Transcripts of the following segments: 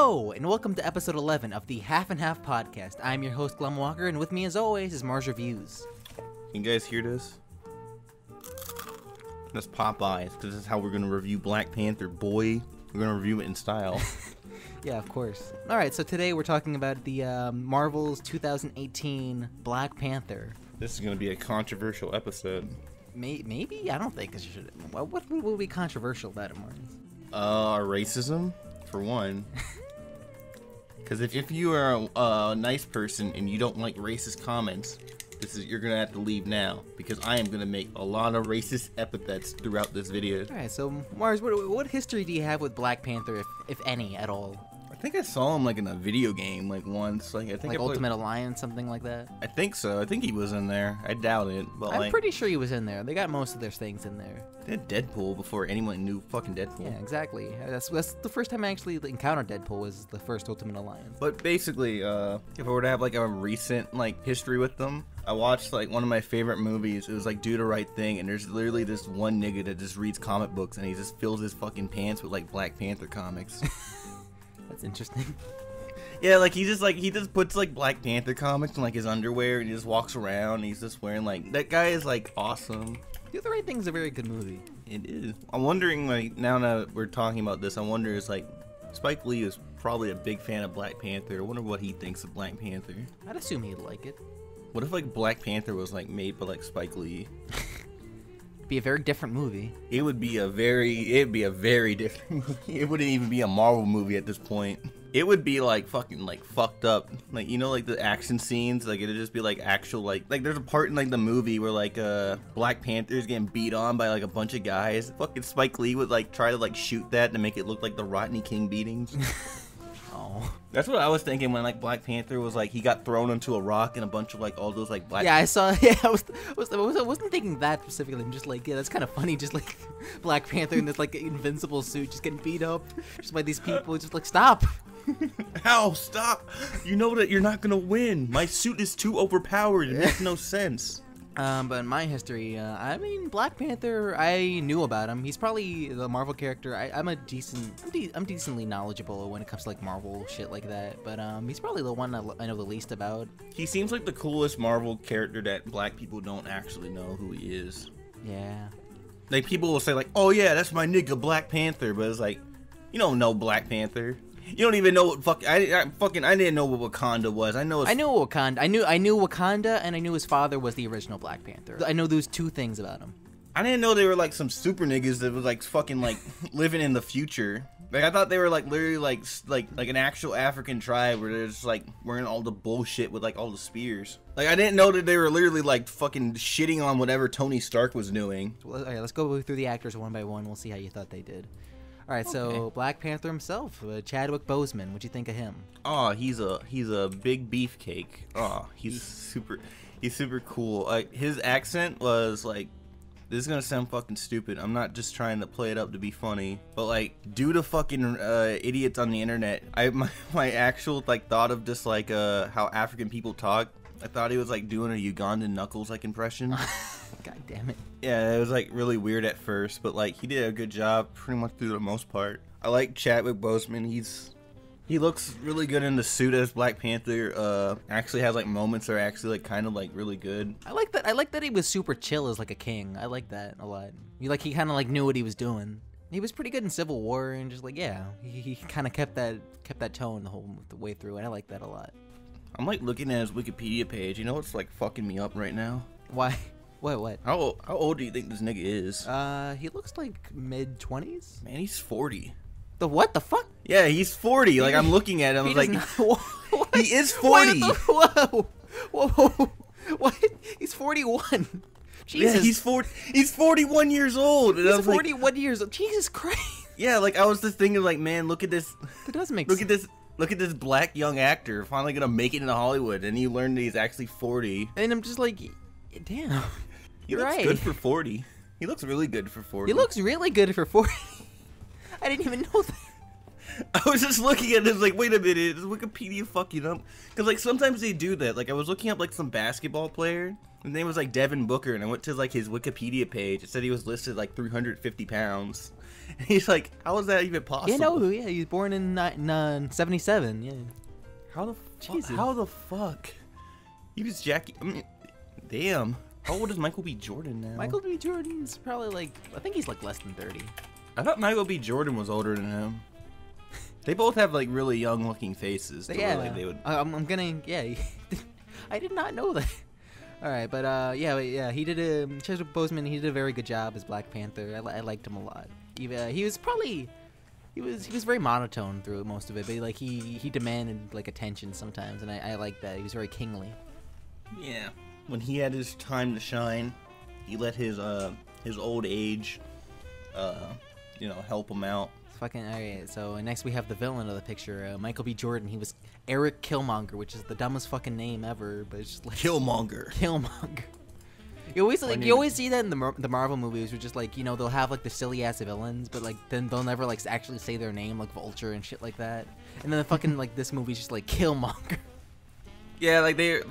Hello, and welcome to episode 11 of the Half&Half podcast. I'm your host, Glenn Walker, and with me, as always, is MarsReviews. Can you guys hear this? That's Popeyes, because this is how we're going to review Black Panther, boy. We're going to review it in style. Yeah, of course. Alright, so today we're talking about the Marvel's 2018 Black Panther. This is going to be a controversial episode. Maybe? I don't think it should. What would be controversial about it, Mars? Racism, for one. Because if you are a nice person and you don't like racist comments, you're gonna have to leave now, because I am gonna make a lot of racist epithets throughout this video. Alright, so Mars, what history do you have with Black Panther, if any at all? I think I saw him like in a video game once. I think like Ultimate Alliance, something like that. I think so. I think he was in there. I doubt it, but I'm pretty sure he was in there. They got most of their things in there. They had Deadpool before anyone knew fucking Deadpool. Yeah, exactly. That's the first time I actually encountered Deadpool, was the first Ultimate Alliance. But basically, if I were to have like a recent history with them, I watched one of my favorite movies. It was Do the Right Thing, and there's literally this one nigga that just reads comic books and he just fills his fucking pants with Black Panther comics. That's interesting. Yeah, he just puts Black Panther comics in his underwear and he just walks around and he's just wearing that guy is awesome. Do the Right Thing is a very good movie. It is. I'm wondering now that we're talking about this, I wonder is Spike Lee is probably a big fan of Black Panther. I wonder what he thinks of Black Panther. I'd assume he'd like it. What if Black Panther was made by Spike Lee? It'd be a very different movie. It would be a very different movie. It wouldn't even be a Marvel movie at this point. It would be fucking fucked up. The action scenes, it'd just be actual there's a part in the movie where Black Panther's getting beat on by a bunch of guys. Fucking Spike Lee would try to shoot that to make it look like the Rodney King beatings. Oh. That's what I was thinking when Black Panther was he got thrown into a rock and a bunch of all those black. Yeah, I saw. Yeah, I wasn't thinking that specifically. I'm just yeah, that's kind of funny. Just Black Panther in this invincible suit, just getting beat up just by these people. Just stop. How? Stop! You know that you're not gonna win. My suit is too overpowered. It makes no sense. But in my history, Black Panther, I knew about him. He's probably the Marvel character. I'm decently knowledgeable when it comes to Marvel shit like that. But he's probably the one I know the least about. He seems like the coolest Marvel character that black people don't actually know who he is. Yeah. People will say oh yeah, that's my nigga Black Panther, but it's you don't know Black Panther. You don't even know what I didn't know what Wakanda was. I knew Wakanda. I knew Wakanda, and I knew his father was the original Black Panther. I know those two things about him. I didn't know they were some super niggas that was fucking living in the future. I thought they were literally an actual African tribe where they're just wearing all the bullshit with all the spears. I didn't know that they were literally fucking shitting on whatever Tony Stark was doing. Well, okay, let's go through the actors one by one. We'll see how you thought they did. All right, so Black Panther himself, Chadwick Boseman. What'd you think of him? Oh, he's a big beefcake. Oh, he's super cool. His accent was this is gonna sound fucking stupid. I'm not just trying to play it up to be funny, but due to fucking idiots on the internet, my actual thought of just how African people talk. I thought he was doing a Ugandan Knuckles impression. God damn it. Yeah, it was really weird at first, but he did a good job pretty much through the most part. I like Chadwick Boseman. He looks really good in the suit as Black Panther. Actually has moments that are actually kind of really good. I like that he was super chill as a king. I like that a lot. He kind of knew what he was doing. He was pretty good in Civil War, and just yeah, he kind of kept that tone the way through, and I like that a lot. I'm looking at his Wikipedia page. You know what's fucking me up right now? Why? What? How old do you think this nigga is? He looks mid-20s. Man, he's 40. What the fuck? Yeah, he's 40. I'm looking at him. I was what? He is 40. Whoa. What? He's 41. Jesus. Yeah, he's 41 years old. He's 41 years old. Jesus Christ. Yeah, I was just thinking, man, look at this. That does make sense. Look at this black young actor finally gonna make it into Hollywood, and you learn that he's actually 40. And I'm just damn. He looks good for 40. He looks really good for 40. He looks really good for 40. I didn't even know that. I was just looking at this wait a minute, is Wikipedia fucking up? Because sometimes they do that. I was looking up some basketball player. His name was Devin Booker, and I went to his Wikipedia page. It said he was listed 350 pounds. And he's like, how is that even possible? Yeah, no, yeah, he was born in 77. Yeah. How the fuck? He was Jackie. I mean, damn. How old is Michael B. Jordan now? Michael B. Jordan's probably like, I think he's like less than 30. I thought Michael B. Jordan was older than him. They both have like really young looking faces. Yeah, like they would. I'm gonna. Yeah, I did not know that. All right, but yeah, he did Chadwick Boseman. He did a very good job as Black Panther. I liked him a lot. He was probably. He was very monotone through most of it, but like he demanded like attention sometimes, and I liked that. He was very kingly. Yeah, when he had his time to shine, he let his old age, help him out. Fucking alright. So next we have the villain of the picture, Michael B. Jordan. He was Eric Killmonger, which is the dumbest fucking name ever, but it's just like Killmonger. Killmonger. You always see that in the Marvel movies, where just like they'll have like the silly ass villains, but like then they'll never like actually say their name, like Vulture and shit like that. And then the fucking like this movie's just like Killmonger. Yeah, I didn't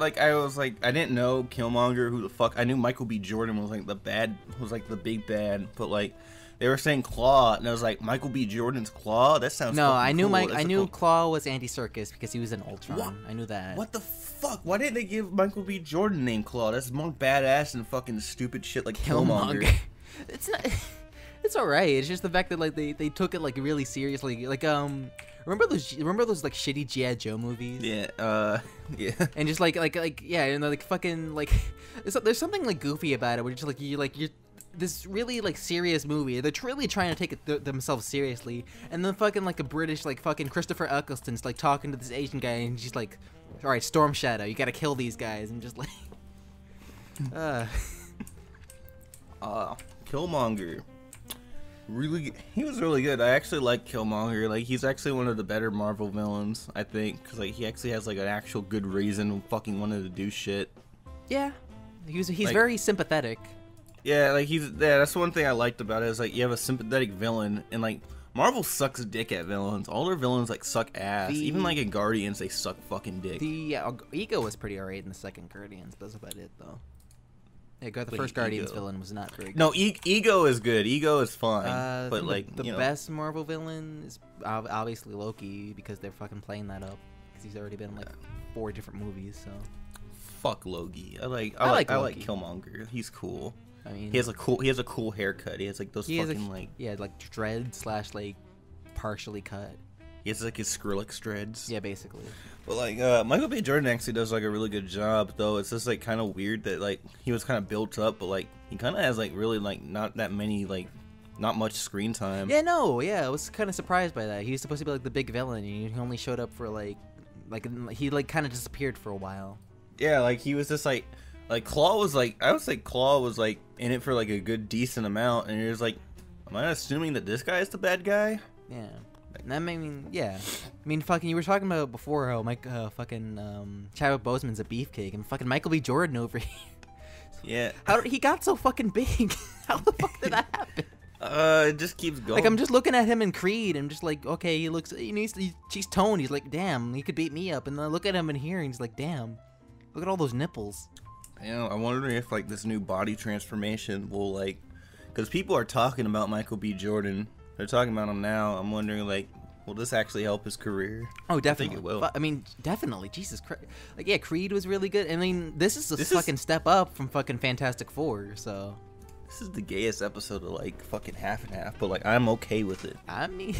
know Killmonger. Who the fuck? I knew Michael B. Jordan was like the big bad, but like they were saying Claw, and I was like, Michael B. Jordan's Claw. That sounds. No, I knew cool. I knew Claw was Andy Serkis because he was in Ultron. What? I knew that. What the fuck? Why didn't they give Michael B. Jordan name Claw? That's more badass than fucking stupid shit like Killmonger. It's not. It's alright. It's just the fact that like they took it like really seriously. Like remember those like shitty G.I. Joe movies? Yeah. Yeah. And just like yeah, like fucking like there's something like goofy about it. Where you're this really like serious movie. They're really trying to take it themselves seriously, and then fucking like a British like fucking Christopher Eccleston's like talking to this Asian guy, and she's like, "All right, Storm Shadow, you gotta kill these guys," and just like, Killmonger. He was really good. I actually like Killmonger. Like he's actually one of the better Marvel villains, I think, because like he actually has like an actual good reason fucking wanted to do shit. Yeah, he's like, very sympathetic. Yeah, like that's one thing I liked about it is like you have a sympathetic villain, and like Marvel sucks dick at villains. All their villains like suck ass. Even like in Guardians, they suck fucking dick. The Ego was pretty alright in the second Guardians. That's about it though. Yeah, the first Guardians villain was not very good. No, Ego is good. Ego is fine. But like the best Marvel villain is obviously Loki, because they're fucking playing that up. Because he's already been in like 4 different movies. So fuck Loki. I like Killmonger. He's cool. I mean, he has a cool haircut. He has like those like dread / like partially cut. He has like his Skrillex dreads. Yeah, basically. But like Michael B. Jordan actually does like a really good job, though. It's just like kind of weird that like he was kind of built up, but like he kind of has like really like not that many like not much screen time. Yeah, no, yeah, I was kind of surprised by that. He was supposed to be like the big villain, and he only showed up for like he like kind of disappeared for a while. Yeah, like he was just like Claw was like, I would say Claw was like in it for like a good decent amount, and you're just like, am I assuming that this guy is the bad guy? Yeah. I mean, yeah. I mean, fucking, you were talking about before how Chadwick Boseman's a beefcake, and fucking Michael B. Jordan over here. Yeah. He got so fucking big? How the fuck did that happen? It just keeps going. Like, I'm just looking at him in Creed, and I'm just like, okay, he's toned. He's like, damn, he could beat me up. And then I look at him in here, and he's like, damn, look at all those nipples. I'm wondering if like this new body transformation will like, because people are talking about Michael B. Jordan. They're talking about him now. I'm wondering like, will this actually help his career? Oh, definitely. I think it will. I mean, definitely. Jesus Christ. Like, yeah, Creed was really good. I mean, this is a fucking step up from fucking Fantastic Four. So this is the gayest episode of like fucking Half&Half, but like I'm okay with it. I mean.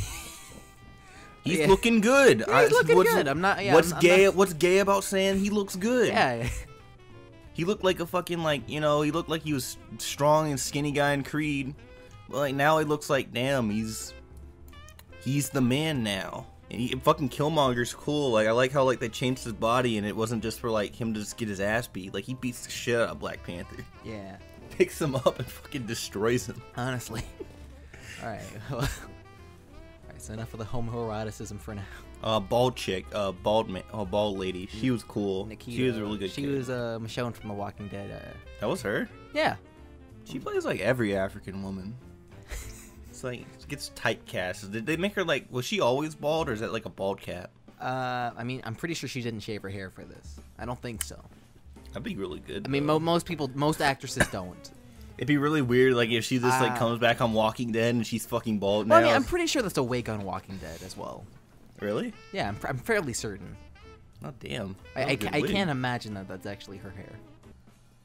He's looking good. Yeah, he's looking good. I'm not. Yeah, what's gay? What's gay about saying he looks good? Yeah. He looked like a fucking he looked like he was strong and skinny guy in Creed. But like now he looks like, damn, he's the man now. And fucking Killmonger's cool. Like I like how like they changed his body, and it wasn't just for like him to just get his ass beat. Like he beats the shit out of Black Panther. Yeah. Picks him up and fucking destroys him. Honestly. All right. All right. So enough of the homoeroticism for now. Bald chick, bald lady. She was cool. Nikita. She was a really good. She was Michonne from The Walking Dead. That was her. Yeah. She plays like every African woman. It's like she gets typecast. Did they make her like? Was she always bald, or is that like a bald cap? I mean, I'm pretty sure she didn't shave her hair for this. I don't think so. That'd be really good. I mean, most actresses don't. It'd be really weird, like, if she just, like, comes back on Walking Dead and she's fucking bald now. Well, I mean, I'm pretty sure that's a wig on Walking Dead as well. Really? Yeah, I'm fairly certain. Oh, damn. I can't imagine that that's actually her hair.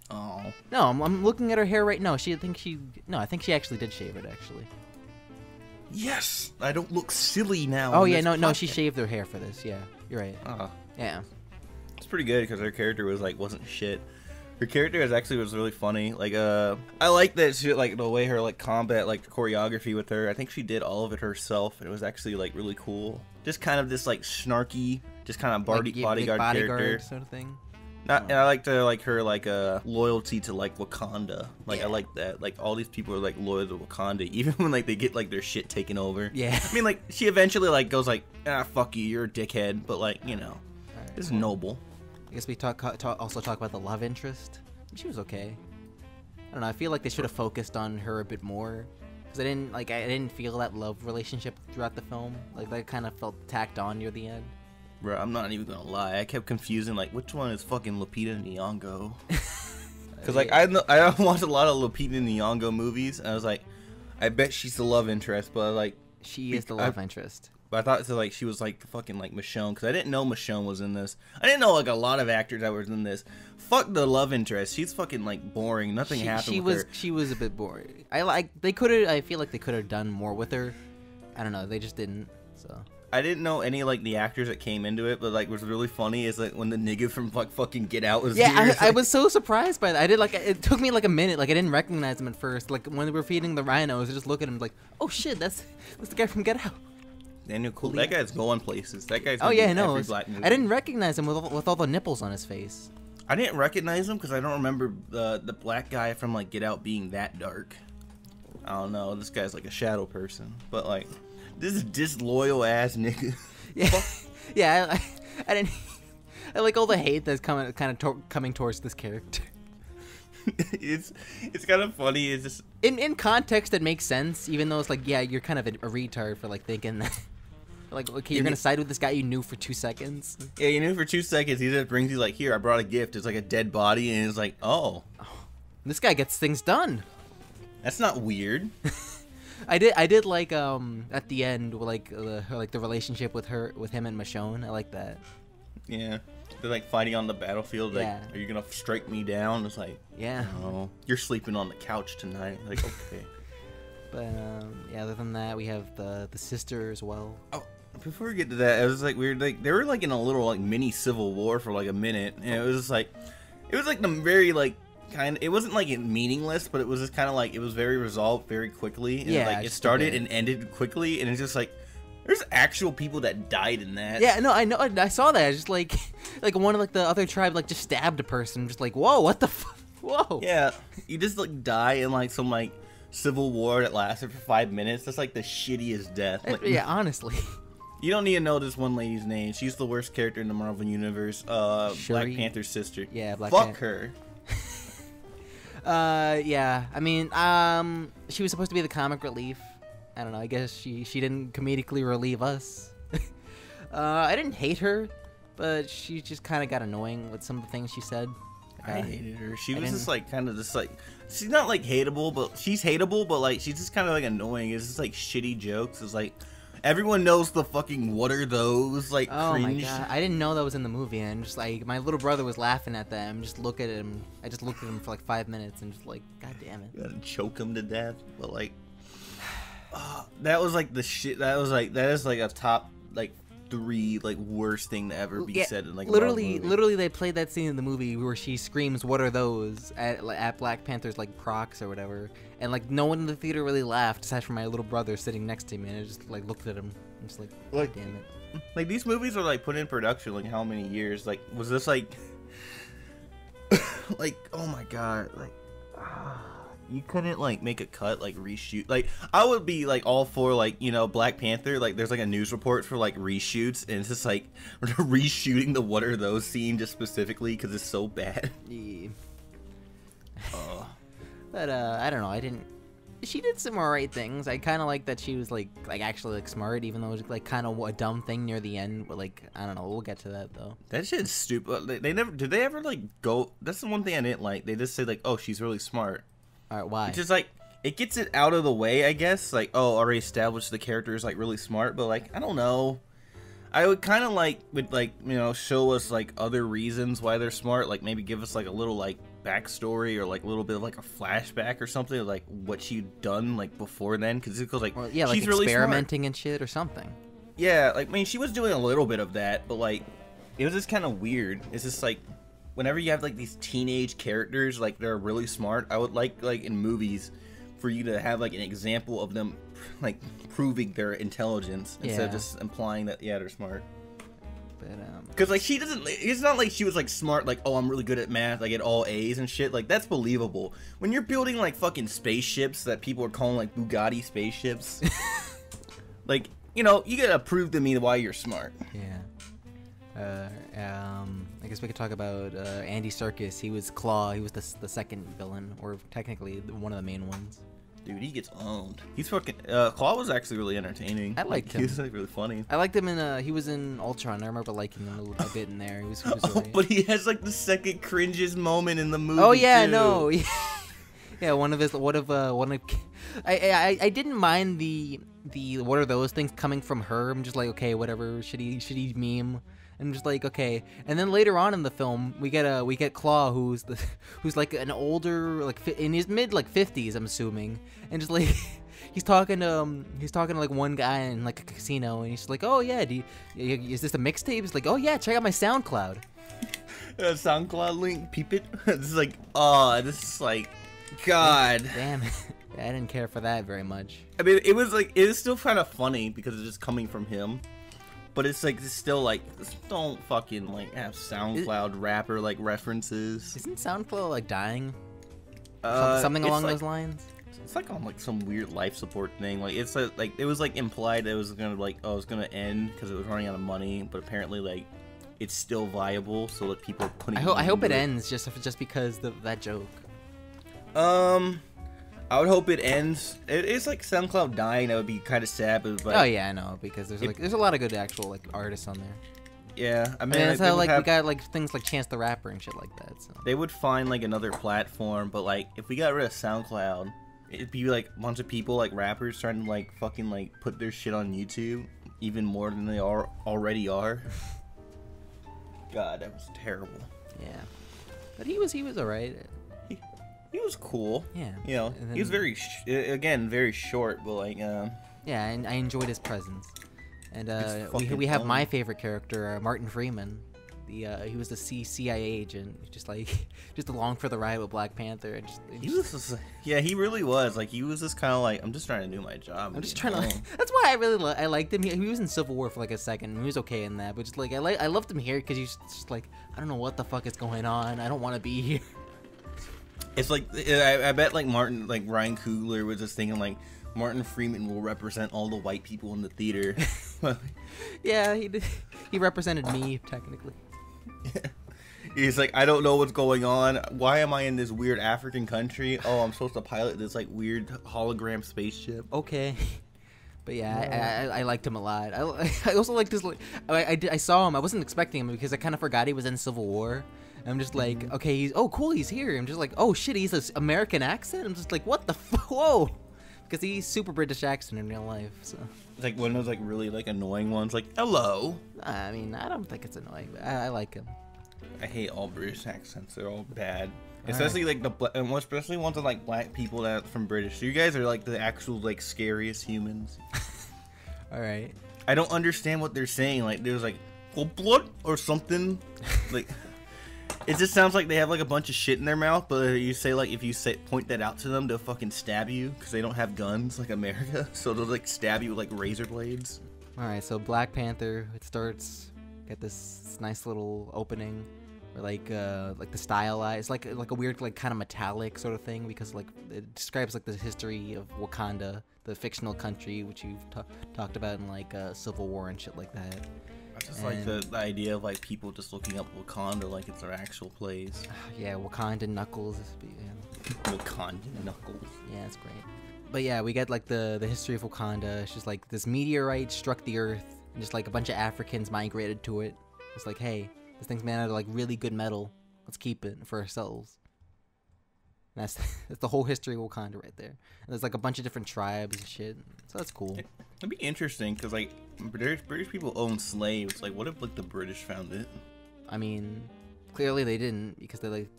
Oh. No, I'm looking at her hair right now. I think she actually did shave it, actually. Yes! I don't look silly now. Oh, yeah, no, she shaved her hair for this. Yeah, you're right. Yeah. It's pretty good because her character was, like, wasn't shit. Her character was really funny. Like, I like that shit, like, the way her, like, combat, like, choreography with her. I think she did all of it herself, and it was actually, like, really cool. Just kind of this, like, snarky, just kind of bodyguard character. Sort of thing. And I liked her, like, loyalty to, like, Wakanda. Like, yeah. I like that. Like, all these people are, like, loyal to Wakanda, even when, like, they get, like, their shit taken over. Yeah. I mean, like, she eventually, like, goes, like, fuck you, you're a dickhead. But, like, you know, it's noble. I guess we also talk about the love interest. She was okay. I don't know. I feel like they should have focused on her a bit more, because I didn't feel that love relationship throughout the film. Like, that kind of felt tacked on near the end. Bro, I'm not even gonna lie. I kept confusing, like, which one is fucking Lupita Nyong'o? Because, like, I watched a lot of Lupita Nyong'o movies, and I was like, I bet she's the love interest, but, like... She is the love interest. But I thought, so, like, she was, like, the fucking, like, Michonne, because I didn't know Michonne was in this. I didn't know, like, a lot of actors that were in this. Fuck the love interest. She's fucking, like, boring. Nothing happened with her. She was a bit boring. I feel like they could have done more with her. I don't know. They just didn't, so... I didn't know any, like, the actors that came into it, but, like, what's really funny is, like, when the nigga from, like, fucking Get Out was here. I was so surprised by that. It took me, like, a minute. Like, I didn't recognize him at first. Like, when they were feeding the rhinos, I just look at him, like, oh, shit, that's the guy from Get Out. Daniel Cool. That guy's going places. That guy's I didn't recognize him with all the nipples on his face. I didn't recognize him because I don't remember the black guy from, like, Get Out being that dark. I don't know. This guy's, like, a shadow person. But, like... This is disloyal ass nigga. Yeah, yeah. I didn't. I like all the hate that's coming towards this character. It's kind of funny. It's just in context it makes sense, even though it's like, yeah, you're kind of a retard for like thinking that. Like, okay, you're gonna side with this guy you knew for 2 seconds. Yeah, you knew for 2 seconds. He just brings you like, here, I brought a gift. It's like a dead body, and it's like, oh, this guy gets things done. That's not weird. I did like at the end like the relationship with him and Michonne. I like that. Yeah, they're like fighting on the battlefield. Like, are you gonna strike me down? It's like, yeah, no, you're sleeping on the couch tonight. Like, okay. But yeah, other than that, we have the sister as well. Oh, before we get to that, it was like weird. Like, they were like in a little like mini civil war for like a minute, and it was just like, the very like. It wasn't like meaningless, but it was just kind of like it was very resolved very quickly. And yeah, it started and ended quickly, and it's just like there's actual people that died in that. Yeah, no, I know, I saw that. It's just like one of like the other tribe like just stabbed a person, just like whoa, what the whoa. Yeah, you just like die in like some like civil war that lasted for 5 minutes. That's like the shittiest death. Like, yeah, honestly. You don't need to know this one lady's name. She's the worst character in the Marvel universe. Black Panther's sister. Yeah, Fuck her. Yeah, I mean, she was supposed to be the comic relief. I don't know, I guess she didn't comedically relieve us. I didn't hate her, but she just kind of got annoying with some of the things she said. I hated her. She was just like, kind of just like, she's not like hateable, but she's hateable, but like, she's just kind of like annoying. It's just like shitty jokes. It's like, everyone knows the fucking what are those, like, cringe. My god, I didn't know that was in the movie, and just like my little brother was laughing at them. Just look at him. I just looked at him for like 5 minutes and just like, god damn it. You gotta choke him to death, but like, that was like the shit. That is like a top like 3 like worst thing to ever be said in like literally they played that scene in the movie where she screams what are those at Black Panther's like Crocs or whatever, and like no one in the theater really laughed aside from my little brother sitting next to me, and I just like looked at him and just like, god damn it. Like, these movies are like put in production like how many years? Like, was this like like, oh my god, like you couldn't like make a cut, like reshoot. Like, I would be like all for like, you know, Black Panther, like there's like a news report for like reshoots, and it's just like reshooting the what are those scene just specifically because it's so bad. Yeah. But I don't know, she did some alright things. I kind of like that she was like actually like smart, even though it was like kind of a dumb thing near the end, but like, I don't know, we'll get to that though. That shit's stupid. They never, did they ever like go, that's the one thing I didn't like. They just say like, oh, she's really smart. All right, why? It's just like it gets it out of the way, I guess. Like, oh, already established the character is like really smart, but like I don't know. I would kind of would show us like other reasons why they're smart. Like maybe give us like a little like backstory or like a little bit of like a flashback or something of, like what she'd done like before then, because it goes like yeah, like she's really experimenting smart. and shit or something. Yeah, like I mean she was doing a little bit of that, but like it was just kind of weird. It's just like whenever you have like these teenage characters like they're really smart, I would like in movies for you to have like an example of them like proving their intelligence instead of just implying that they're smart. But because like she doesn't, it's not like she was like smart like, oh, I'm really good at math, I get all A's and shit. Like that's believable when you're building like fucking spaceships that people are calling like Bugatti spaceships. Like, you know, you gotta prove to me why you're smart. Yeah. I guess we could talk about Andy Serkis. He was Claw. He was the second villain, or technically one of the main ones. Dude, he gets owned. He's fucking. Claw was actually really entertaining. I liked him. He was like really funny. I liked him in. He was in Ultron. I remember liking him a bit in there. He was right. But he has like the second cringiest moment in the movie. Oh yeah, too. no. Yeah, one of. I didn't mind the what are those things coming from her. I'm just like, okay, whatever, shitty meme. And just like, okay. And then later on in the film, we get Claw, who's like an older, like in his mid like 50s, I'm assuming, and just like he's talking to like one guy in like a casino, and he's just like, oh yeah, is this a mixtape? He's like, oh yeah, check out my SoundCloud. SoundCloud link, peep it. It's like, oh, this is like, God. Damn it. I didn't care for that very much. I mean, it was still kind of funny because it's just coming from him. But it's like, it's still like, don't fucking like have SoundCloud rapper like references. Isn't SoundCloud like dying? Something along those lines? It's like on like some weird life support thing. Like it's like it was like implied that it was gonna like, oh, it was gonna end because it was running out of money. But apparently like it's still viable. So like people are putting. I hope it ends just because that joke. I would hope it ends. It's like SoundCloud dying. That would be kind of sad. But like, oh yeah, I know, because there's a lot of good actual like artists on there. Yeah, I mean that's how like we got like things like Chance the Rapper and shit like that. So. They would find like another platform, but like if we got rid of SoundCloud, it'd be like a bunch of people like rappers trying to like fucking like put their shit on YouTube even more than they already are. God, that was terrible. Yeah, but he was alright. He was cool. Yeah. You know, then, he was very, very short, but like, yeah, and I enjoyed his presence. And we have my favorite character, Martin Freeman. He was the CIA agent, just along for the ride with Black Panther. And he really was. Like, he was just kind of like, I'm just trying to do my job. I'm just trying to. That's why I liked him. He was in Civil War for like a second. He was okay in that, but just like I loved him here because he's just like, I don't know what the fuck is going on. I don't want to be here. It's like I bet like Ryan Coogler was just thinking like Martin Freeman will represent all the white people in the theater. Yeah, he represented me technically. Yeah. He's like, I don't know what's going on. Why am I in this weird African country? Oh, I'm supposed to pilot this like weird hologram spaceship. Okay. But yeah, I liked him a lot. I also liked his. I saw him. I wasn't expecting him because I kind of forgot he was in Civil War. I'm just like, okay, cool, he's here. I'm just like, oh shit, he's an American accent. I'm just like, what the whoa, because he's super British accent in real life. So it's like one of those like really like annoying ones, like hello. I mean, I don't think it's annoying, but I like him. I hate all British accents. They're all bad. Especially like especially ones of like black people that from British. So you guys are like the actual like scariest humans. All right. I don't understand what they're saying. Like there's like blood or something. Like it just sounds like they have like a bunch of shit in their mouth. But you say like if you point that out to them, they'll fucking stab you because they don't have guns like America. So they'll like stab you with like razor blades. All right. So Black Panther. It starts. Get this nice little opening. Or like the stylized, like a weird, like kind of metallic sort of thing, because like it describes like the history of Wakanda, the fictional country, which you've talked about in like Civil War and shit like that. I just like the idea of like people just looking up Wakanda like it's their actual place. Yeah, Wakandan Knuckles. Wakandan Knuckles. Yeah, it's great. But yeah, we get like the history of Wakanda. It's just like this meteorite struck the Earth, and just like a bunch of Africans migrated to it. It's like, hey. This thing's made out of like really good metal. Let's keep it for ourselves. That's the whole history of Wakanda right there. And there's like a bunch of different tribes and shit. So that's cool. It'd be interesting because like British people own slaves. Like, what if like the British found it? I mean, clearly they didn't because they like.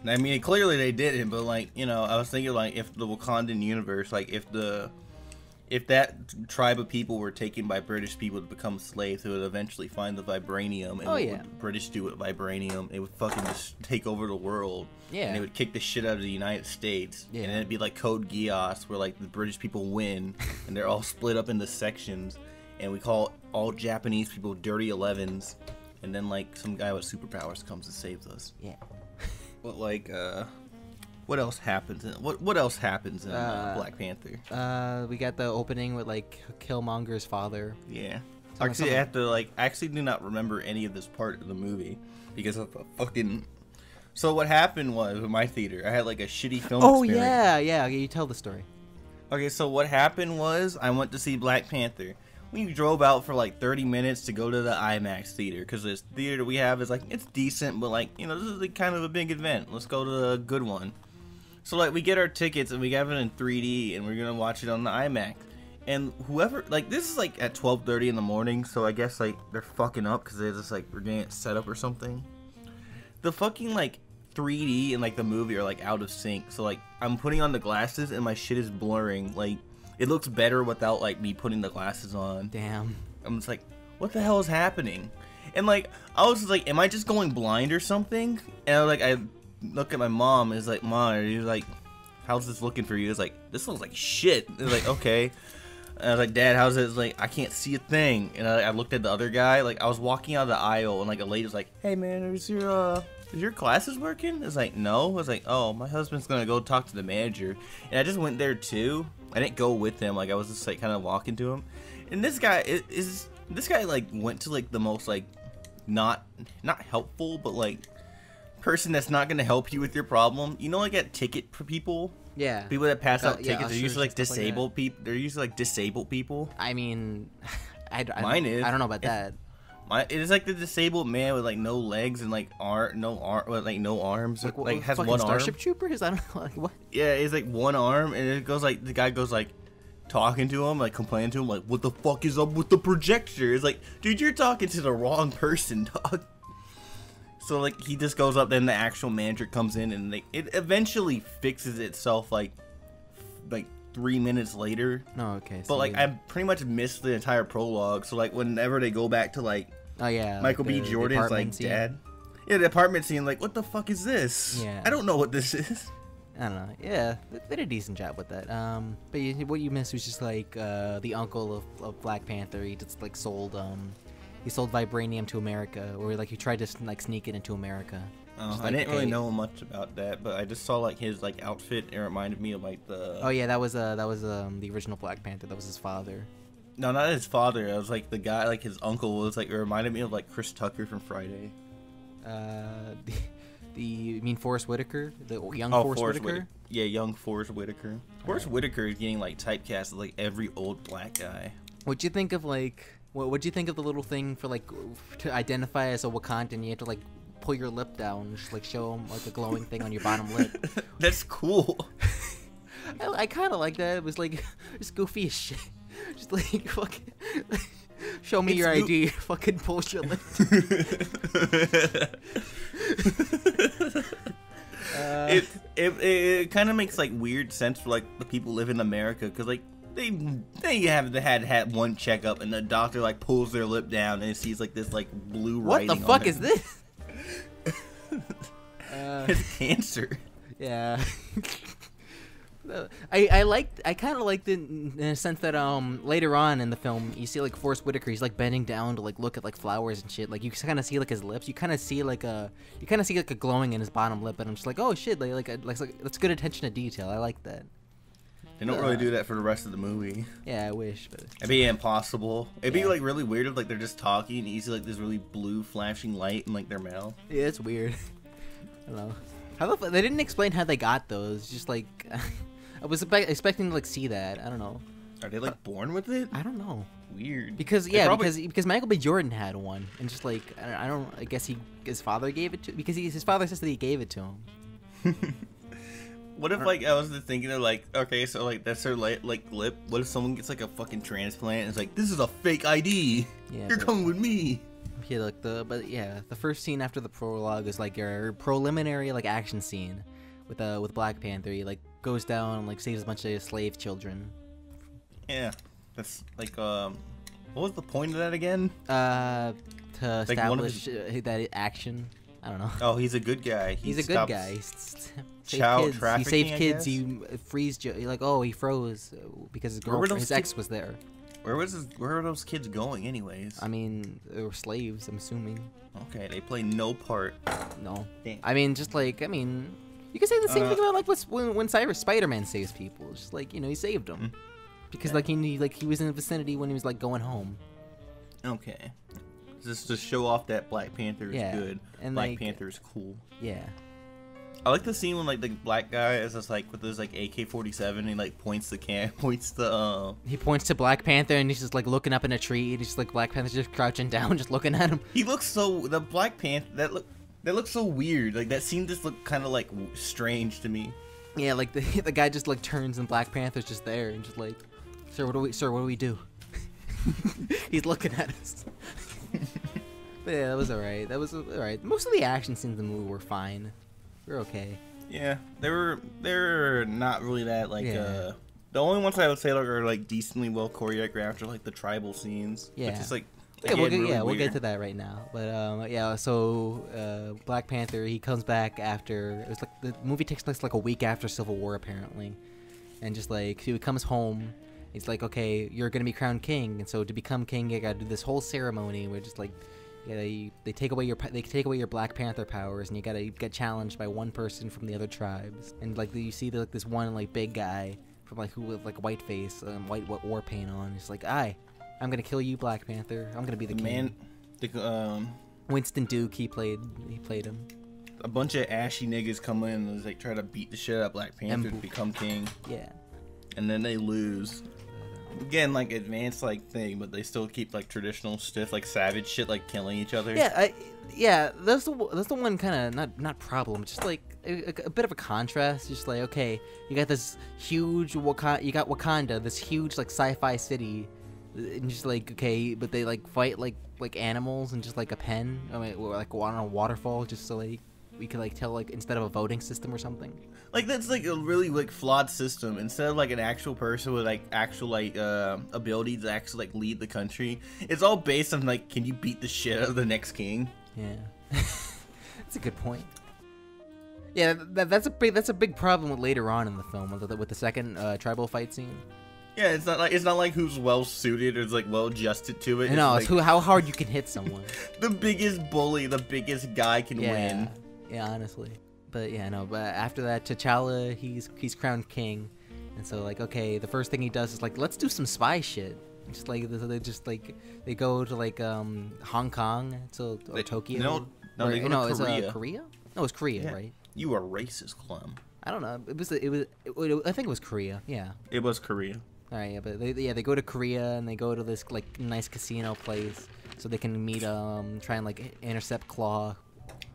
I mean, clearly they didn't, but like, you know, I was thinking like if the Wakandan universe, like if that tribe of people were taken by British people to become slaves, they would eventually find the vibranium. And what would the British do with vibranium? It would fucking just take over the world. Yeah. And they would kick the shit out of the United States. Yeah. And then it'd be like Code Geass, where like the British people win, and they're all split up into sections, and we call all Japanese people Dirty 11s, and then like some guy with superpowers comes and saves us. Yeah. But like, what else happens? What else happens in Black Panther? We got the opening with like Killmonger's father. Yeah. Actually, I actually do not remember any of this part of the movie because of a fucking. So what happened was with my theater, I had like a shitty film. Oh experience. yeah. You tell the story. Okay, so what happened was I went to see Black Panther. We drove out for like 30 minutes to go to the IMAX theater because this theater we have is like it's decent, but like you know this is like kind of a big event. Let's go to the good one. So like we get our tickets and we have it in 3D and we're gonna watch it on the IMAX. And whoever like this is like at 12:30 in the morning, so I guess like they're fucking up because they're just like we're getting it set up or something. The fucking like 3D and like the movie are like out of sync. So like I'm putting on the glasses and my shit is blurring. Like it looks better without like me putting the glasses on. Damn. I'm just like, what the hell is happening? And like I was just like, am I just going blind or something? And I look at my mom and it's like, Mom, are you like, how's this looking for you? It's like, this looks like shit. It's like, okay. And I was like, Dad, how's it? It's like, I can't see a thing. And I looked at the other guy. Like I was walking out of the aisle and like a lady was like, hey man, is your glasses working? It's like, no. I was like, oh, my husband's gonna go talk to the manager. And I just went there too. I didn't go with him. Like I was just like kind of walking to him. And this guy like went to like the most like not helpful, but like person that's not gonna help you with your problem. You know, like at ticket people. Yeah. People that pass out tickets. They're usually like disabled disabled people. They're usually like disabled people. I mean, I don't know about that. It is like the disabled man with like no legs and like no arms. Like has one arm. Starship Troopers? I don't know. Like what? Yeah, it's like one arm, and it goes like the guy goes like talking to him, like complaining to him, like what the fuck is up with the projector? It's like, dude, you're talking to the wrong person, dog. So like he just goes up, then the actual manager comes in, and it eventually fixes itself like 3 minutes later. No, okay. But like I pretty much missed the entire prologue. So like whenever they go back to like. Oh yeah, Michael B. Jordan's like scene. Dad. Yeah, the apartment scene. Like, what the fuck is this? Yeah. I don't know what this is. I don't know. Yeah, they did a decent job with that. But what you missed was just like the uncle of Black Panther. He just like sold vibranium to America, or like he tried to like sneak it into America. I didn't really know much about that, but I just saw like his like outfit. It reminded me of like the. Oh yeah, that was the original Black Panther. That was his father. No, not his father. It was like the guy, like his uncle was like. It reminded me of like Chris Tucker from Friday. You mean Forrest Whitaker, the young Forrest Whitaker? Yeah, young Forrest Whitaker. Forrest Whitaker is getting like typecast as like every old black guy. What'd you think of like? What'd you think of the little thing for like to identify as a Wakandan? You have to like pull your lip down, and just like show them like a glowing thing on your bottom lip. That's cool. I kind of like that. It was like just goofy as shit. Just like fucking show me your ID. Fucking pull your lip. It kind of makes like weird sense for like the people who live in America, because like they have had one checkup and the doctor like pulls their lip down and sees like this like blue writing. What the fuck is this? It's cancer. Yeah. I kind of liked it in a sense that later on in the film you see like Forrest Whitaker, he's like bending down to like look at like flowers and shit. Like you kind of see like his lips. You kind of see like a glowing in his bottom lip, and I'm just like, oh shit, like that's good attention to detail. I like that. They don't really do that for the rest of the movie. Yeah, I wish, but it'd be impossible. It'd be like really weird if like they're just talking and you see like this really blue flashing light in like their mouth. Yeah, it's weird. I don't know. They didn't explain how they got those. Just like I was expecting to like see that. I don't know. Are they like born with it? I don't know. Weird. Because because Michael B. Jordan had one, and just like I guess his father gave it to, because his father says that he gave it to him. What if like I was just thinking of like, okay, so like that's her like lip. What if someone gets like a fucking transplant and it's like, this is a fake ID. Yeah, You're coming with me. Yeah, like the first scene after the prologue is like your preliminary like action scene with Black Panther. He like goes down and like saves a bunch of slave children. Yeah, that's like what was the point of that again? To Like establish that action. I don't know. Oh, he's a good guy. He's a good guy. Child He trafficking, saved I kids. guess? He frees. Like, oh, he froze because his ex was there. Where were those kids going, anyways? I mean, they were slaves. I'm assuming. Okay, they play no part. No. Damn. I mean, just like you can say the same thing about like when Spider-Man saves people. It's just like he saved them because like he was in the vicinity when he was like going home. Okay. Just to show off that Black Panther is good. And Black Panther is cool. Yeah. I like the scene when like the black guy is just like with his like AK-47 and he like points the He points to Black Panther and he's just like looking up in a tree and he's just like Black Panther's just crouching down just looking at him. He looks so the Black Panther that looks so weird. Like that scene just looked kind of like strange to me. Yeah, like the guy just like turns and Black Panther's just there and just like, sir, what do we do? He's looking at us. But yeah, that was alright. Most of the action scenes in the movie were fine. We're okay. Yeah, they're not really that like the only ones I would say like are like decently well choreographed are like the tribal scenes. Yeah. Which is like we'll get to that right now. But so Black Panther, he comes back after it was like the movie takes place like a week after Civil War apparently, and just like he comes home. He's like, okay, you're gonna be crowned king, and so to become king, you gotta do this whole ceremony where just like, they take away your Black Panther powers, and you get challenged by one person from the other tribes, and like you see this one like big guy from like who with like white face and white war paint on. He's like, I'm gonna kill you, Black Panther. I'm gonna be the king. Winston Duke, he played him. A bunch of ashy niggas come in and like try to beat the shit out of Black Panther to become king. Yeah. And then they lose. Again, like advanced like thing, but they still keep like traditional stiff like savage shit like killing each other. Yeah, that's the one kind of not problem. Just like a bit of a contrast. Just like, okay, you got this huge Wakanda, this huge like sci-fi city, and just like, okay, but they like fight like animals and just like a pen, or like on a waterfall, just so like we could like tell like instead of a voting system or something. Like that's like a really like flawed system. Instead of like an actual person with like actual like ability to actually like lead the country, it's all based on like, can you beat the shit out of the next king? Yeah, that's a good point. Yeah, that's a big problem with later on in the film with the second tribal fight scene. Yeah, it's not like who's well suited or is like well adjusted to it. No, it's like, how hard you can hit someone. The biggest bully, the biggest guy can win. Yeah, honestly. But yeah, no. But after that, T'Challa, he's crowned king, and so like, okay, the first thing he does is like, let's do some spy shit. Just like they go to like Hong Kong or Tokyo. They go to Korea. Korea? No, it was Korea, right? You are racist, Clem. I don't know. I think it was Korea. Yeah. It was Korea. All right, yeah, but they go to Korea and they go to this like nice casino place so they can meet try and like intercept Claw.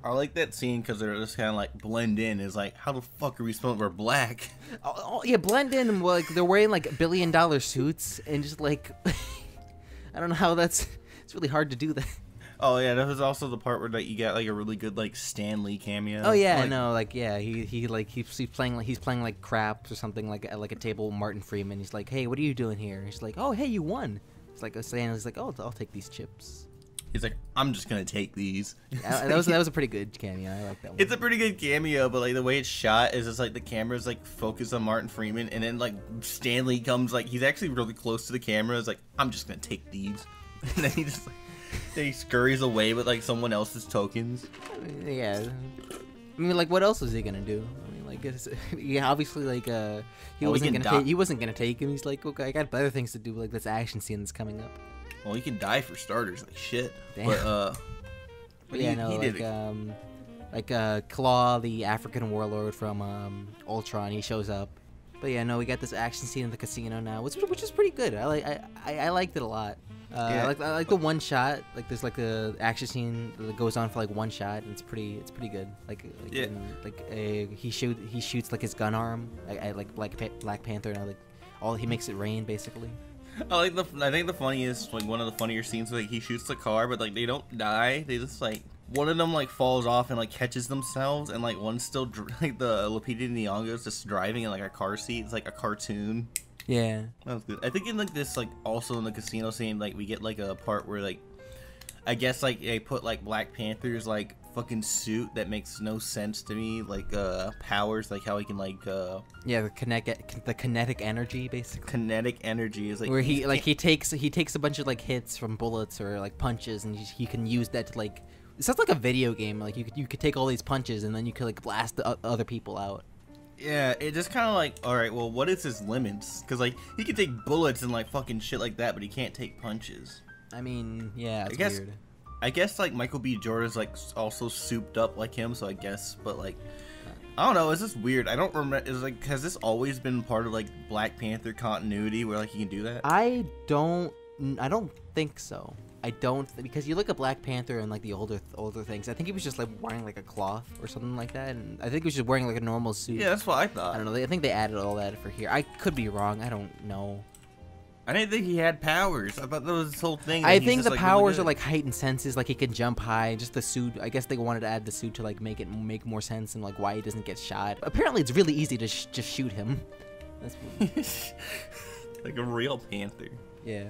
I like that scene because they're just kind of like blend in. Is like, how the fuck are we supposed to we're black? Oh yeah, blend in. And, like they're wearing like $1 billion suits and just like I don't know how it's really hard to do that. Oh yeah, that was also the part where like you got like a really good like Stan Lee cameo. Oh yeah, like, I know. Like yeah, he's playing like craps or something like at like a table with Martin Freeman. He's like, hey, what are you doing here? He's like, oh hey, you won. It's like Stan Lee's like, oh, I'll take these chips. He's like, I'm just gonna take these. that was a pretty good cameo. I like that one. It's a pretty good cameo, but like the way it's shot is just like the camera's like focused on Martin Freeman, and then like Stanley comes like he's actually really close to the camera. It's like, I'm just gonna take these, and then he just like he scurries away with like someone else's tokens. Yeah, I mean, like what else is he gonna do? I mean, like yeah, obviously like he wasn't gonna take him. He's like, okay, I got better things to do, like this action scene that's coming up. Well, he can die for starters, like shit. Damn. But yeah, no, like Claw, the African warlord from Ultron, he shows up, But yeah, no, we got this action scene in the casino now, which is pretty good. I liked it a lot. Yeah. I like the one shot. Like there's like a action scene that goes on for like one shot, and it's pretty good. Yeah. He shoots like his gun arm. I like Black Panther, and he makes it rain basically. I think the funniest, like one of the funnier scenes, like he shoots the car, but like they don't die. They just like one of them like falls off and like catches themselves, and like one's still like the Lupita Nyong'o's just driving in like a car seat. It's like a cartoon. Yeah, that was good. I think in like this, like also in the casino scene, like we get like a part where like I guess like they put like Black Panther's like fucking suit that makes no sense to me, like powers, like how he can like yeah, the kinetic energy basically. Kinetic energy is like where he takes a bunch of like hits from bullets or like punches, and he can use that to like. It sounds like a video game. Like you could take all these punches and then you could like blast the other people out. Yeah, it just kind of like, all right, well, what is his limits? Because like he can take bullets and like fucking shit like that, but he can't take punches. I mean, yeah, it's weird. I guess like Michael B. Jordan's like also souped up like him, so I guess, but like I don't know, it's just weird. I don't remember. Is like, has this always been part of like Black Panther continuity where like you can do that? I don't think so. Because you look at Black Panther and like the older things. I think he was just like wearing like a cloth or something like that, and I think he was just wearing like a normal suit. Yeah, that's what I thought. I don't know. I think they added all that for here. I could be wrong. I don't know. I didn't think he had powers. I thought that was this whole thing. I think the powers are like heightened senses, like he can jump high. Just the suit. I guess they wanted to add the suit to like make more sense and like why he doesn't get shot. Apparently, it's really easy to just shoot him. That's like a real panther. Yeah.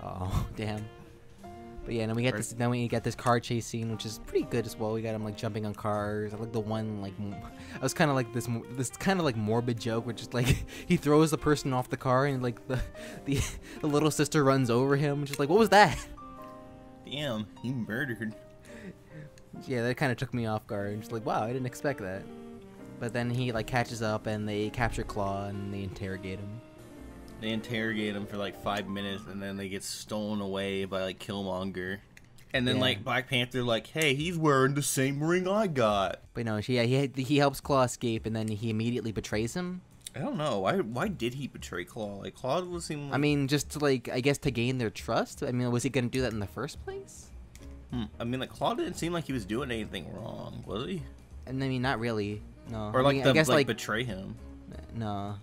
Oh damn. But yeah, and then we get this. Then we get this car chase scene, which is pretty good as well. We got him like jumping on cars. I like the one like. I was kind of like this kind of like morbid joke, which is like he throws the person off the car and like the little sister runs over him. Just like, what was that? Damn, he murdered. Yeah, that kind of took me off guard. Just like, wow, I didn't expect that. But then he like catches up and they capture Claw and they interrogate him. They interrogate him for like 5 minutes, and then they get stolen away by like Killmonger. And then like Black Panther, like, hey, he's wearing the same ring I got. But no, he helps Claw escape, and then he immediately betrays him. I don't know why did he betray Claw? Like Claw was seem. Like... I mean, just to like I guess to gain their trust. I mean, was he gonna do that in the first place? I mean, like Claw didn't seem like he was doing anything wrong, was he? And I mean, not really. No. Or like I guess like betray him. No.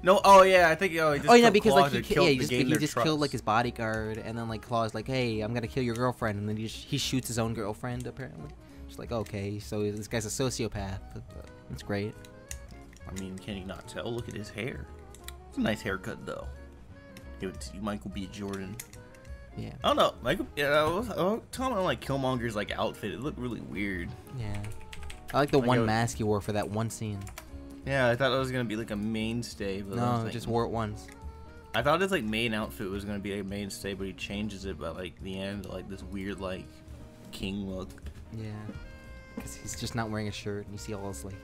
No, oh yeah, I think he just because Claw like he just killed like his bodyguard, and then like Claw's like, hey, I'm gonna kill your girlfriend, and then he shoots his own girlfriend apparently. Just like, okay, so this guy's a sociopath. That's great. I mean, can you not tell? Look at his hair. It's a nice haircut though. Give it to Michael B. Jordan. Yeah. I don't know, Michael. Yeah, I was talking about like Killmonger's like outfit. It looked really weird. Yeah. I like the one mask he wore for that one scene. Yeah, I thought that was gonna be like a mainstay, but no, like, just wore it once. I thought his like main outfit was gonna be a mainstay, but he changes it by like the end, like this weird like king look. Yeah, because he's just not wearing a shirt, and you see all those like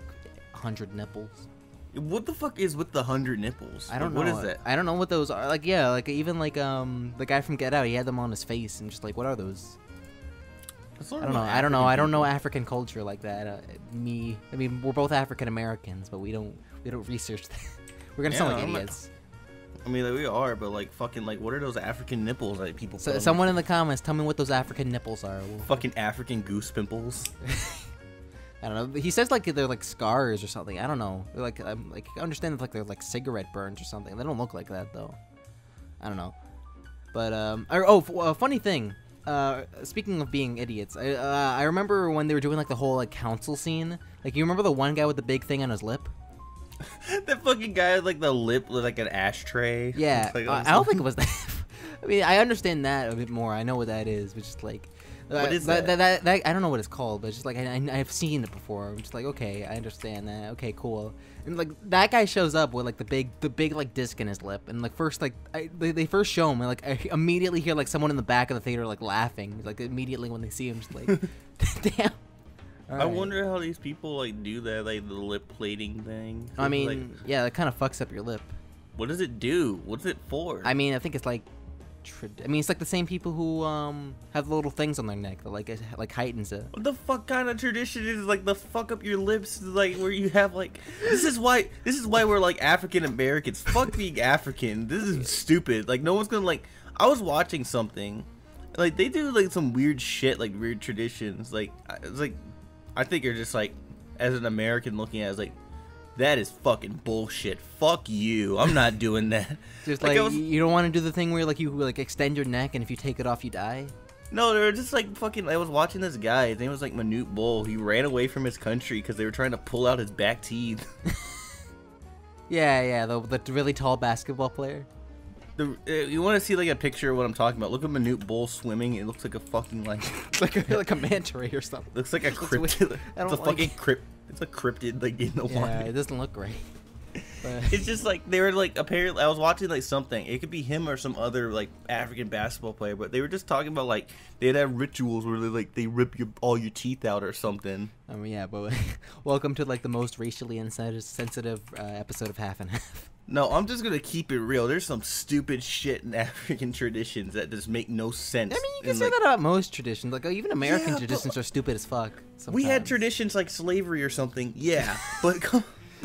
100 nipples. What the fuck is with the 100 nipples? I don't know. What is that? I don't know what those are. Like, yeah, like even like the guy from Get Out, he had them on his face, and just like, what are those? I don't know African culture like that. I mean, we're both African Americans, but we don't research that. We're gonna sound like idiots. I mean, like, we are, but like, fucking, like, what are those African nipples that people? So, someone in the comments, tell me what those African nipples are. Fucking African goose pimples. I don't know. He says like they're like scars or something. I don't know. They're like I understand that like they're like cigarette burns or something. They don't look like that though. I don't know. But funny thing. Speaking of being idiots, I remember when they were doing like the whole like council scene. Like, you remember the one guy with the big thing on his lip? That fucking guy with like the lip with like an ashtray. Yeah, like, I don't think it was that. I mean, I understand that a bit more. I know what that is, but just like, what is that? That I don't know what it's called, but it's just like I've seen it before. I'm just like, okay, I understand that. Okay, cool. And like that guy shows up with like the big like disc in his lip, and like first like they first show him, and like I immediately hear like someone in the back of the theater like laughing, like immediately when they see him, just like, damn. I wonder how these people like do that, like the lip plating thing. I mean, like, yeah, that kind of fucks up your lip. What does it do? What's it for? I mean, I think it's like I mean, it's like the same people who have the little things on their neck that like heightens it. What the fuck kind of tradition is like the fuck up your lips, like where you have like this is why we're like African Americans. Fuck being African. This is stupid. Like no one's gonna like. I was watching something, like they do like some weird shit, like weird traditions. Like it's like I think you're just like as an American looking at it, it's like. That is fucking bullshit. Fuck you. I'm not doing that. Just like you don't want to do the thing where like you like extend your neck and if you take it off you die. No, they were just like fucking. I was watching this guy. His name was like Manute Bull. He ran away from his country because they were trying to pull out his back teeth. Yeah, the really tall basketball player. You want to see like a picture of what I'm talking about? Look at Manute Bull swimming. It looks like a fucking like like a manta ray or something. Looks like a cryptid. It's a fucking crypt. It's a cryptid like in the water. Yeah, it doesn't look great. But... It's just like they were like apparently I was watching like something. It could be him or some other like African basketball player, but they were just talking about like they'd have rituals where they rip all your teeth out or something. I mean, yeah, but welcome to like the most racially insensitive episode of Half and Half. No, I'm just gonna keep it real. There's some stupid shit in African traditions that just make no sense. I mean, you can say that about most traditions. Like even American traditions are stupid as fuck. Sometimes. We had traditions like slavery or something. Yeah, but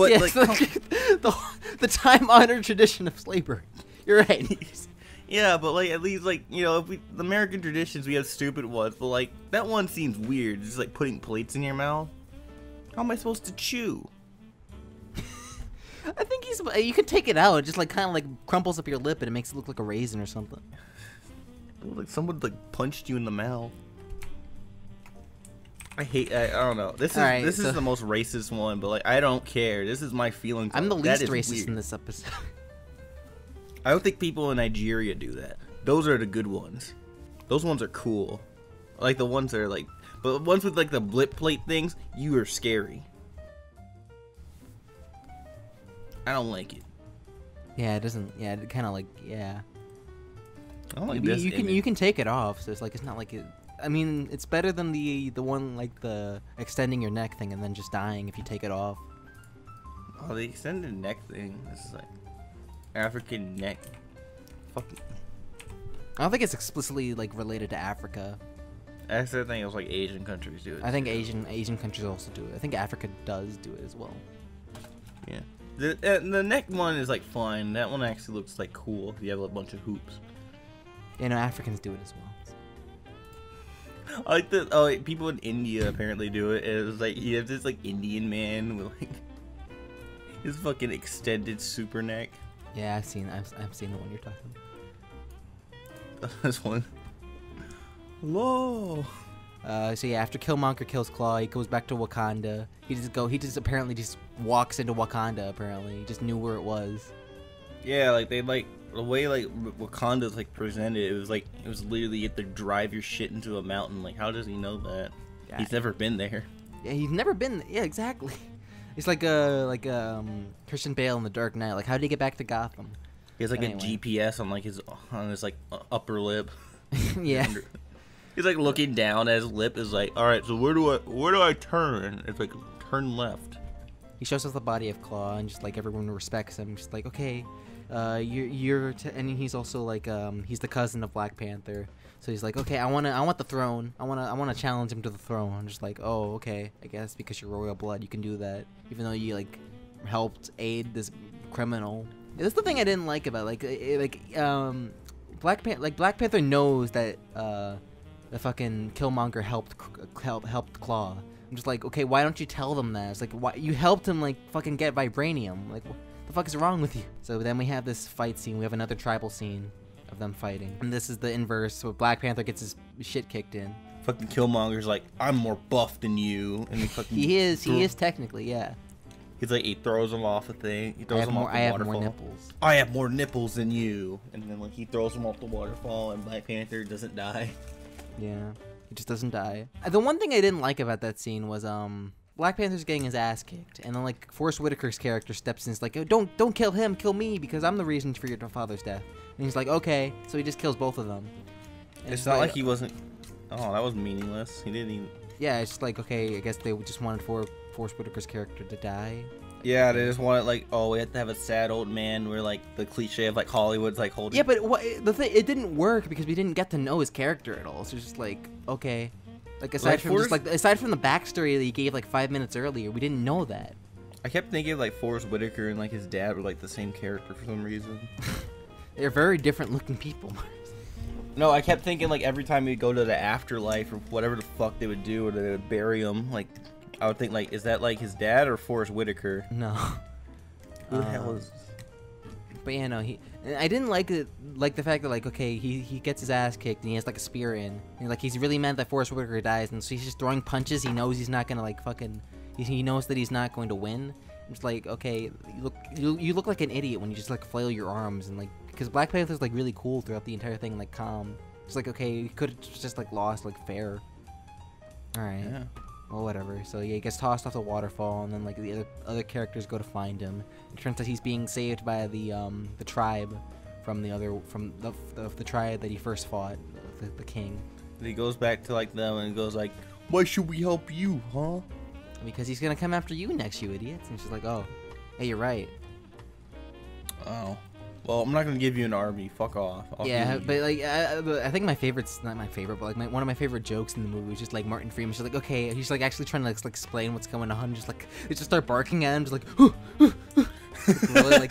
yeah, like the time-honored tradition of slavery. You're right. Yeah, but like at least like if the American traditions we have stupid ones, but like that one seems weird. Just like putting plates in your mouth. How am I supposed to chew? I think you can take it out. It just like kind of like crumples up your lip and it makes it look like a raisin or something. Like someone like punched you in the mouth. I don't know. This is the most racist one, but like I don't care. This is my feeling. I'm the least racist in this episode. I don't think people in Nigeria do that. Those are the good ones. Those ones are cool. Like the ones that are like, but ones with like the blip plate things, you are scary. I don't like it. Yeah, it doesn't. Yeah, it kind of like yeah. I don't like this. You can take it off, so it's like it's not like it. I mean, it's better than the one like the extending your neck thing and then just dying if you take it off. Oh, the extended neck thing. This is like African neck. Fucking. I don't think it's explicitly like related to Africa. I think it was like Asian countries do it. I think Asian countries also do it. I think Africa does do it as well. Yeah. The neck one is like fine. That one actually looks like cool. You have a bunch of hoops. You know, Africans do it as well. I like that. Oh, people in India apparently do it. It's like you have this like Indian man with like his fucking extended super neck. Yeah, I've seen the one you're talking about. This one. Hello. So yeah, after Killmonger kills Claw, he goes back to Wakanda. He just apparently just walks into Wakanda. Apparently, he just knew where it was. Yeah, like they like the way like Wakanda's like presented. It was literally you have to drive your shit into a mountain. Like, how does he know that? Yeah. He's never been there. Yeah, he's never been. Yeah, exactly. It's like Christian Bale in The Dark Knight. Like, how did he get back to Gotham? He has like a GPS on his like upper lip. Yeah. He's like looking down at his lip. Is like, all right, so where do I turn? It's like turn left. He shows us the body of Claw, and just like everyone respects him. Just like, okay, and he's also like he's the cousin of Black Panther. So he's like, okay, I want the throne. I want to challenge him to the throne. I'm just like, oh, okay, I guess because you're royal blood, you can do that, even though you like helped aid this criminal. That's the thing I didn't like about Black Panther knows that the fucking Killmonger helped Claw. I'm just like, okay, why don't you tell them that? It's like, why you helped him like fucking get vibranium? Like, what the fuck is wrong with you? So then we have this fight scene. We have another tribal scene of them fighting, and this is the inverse. So Black Panther gets his shit kicked in. Fucking Killmonger's like, I'm more buff than you, and he is technically, yeah. He's like, he throws him off a thing. He throws him off the waterfall. I have more nipples. I have more nipples than you, and then like he throws him off the waterfall, and Black Panther doesn't die. Yeah, he just doesn't die. The one thing I didn't like about that scene was Black Panther's getting his ass kicked, and then like Forrest Whitaker's character steps in. It's like, oh, don't kill him, kill me, because I'm the reason for your father's death. And he's like, okay, so he just kills both of them. And it's not like he wasn't. Oh, that was meaningless. He didn't even. Yeah, it's just like, okay, I guess they just wanted Forrest Whitaker's character to die. Yeah, they just wanted like, oh, we have to have a sad old man. Where like the cliche of like Hollywood's like holding. Yeah, but the thing, it didn't work because we didn't get to know his character at all. So it's just like, okay, like aside from aside from the backstory that he gave like 5 minutes earlier, we didn't know that. I kept thinking like Forrest Whitaker and like his dad were like the same character for some reason. They're very different looking people. No, I kept thinking like every time we go to the afterlife or whatever the fuck they would do, or they would bury him, like I would think like, is that like his dad or Forrest Whitaker? No. Who the hell is? But yeah, no, I didn't like it, like the fact that like, okay, he gets his ass kicked and he has like a spear in, and like he's really mad that Forrest Whitaker dies, and so he's just throwing punches. He knows he's not gonna like fucking, he knows that he's not going to win. It's like, okay, you look like an idiot when you just like flail your arms, and like, because Black Panther's like really cool throughout the entire thing, like calm. It's like, okay, he could have just like lost like fair. All right. Yeah. Well, whatever. So yeah, he gets tossed off the waterfall, and then like the other characters go to find him. It turns out he's being saved by the tribe from the tribe that he first fought, the king. And he goes back to like them and goes like, "Why should we help you, huh?" Because he's gonna come after you next, you idiots. And she's like, "Oh, hey, you're right." Oh. Well, I'm not gonna give you an army. Fuck off. Yeah, but like, I think my favorite's not my favorite, but like one of my favorite jokes in the movie was just like Martin Freeman's just like, okay, he's like actually trying to like explain what's going on, just like they just start barking at him, just like, gorilla,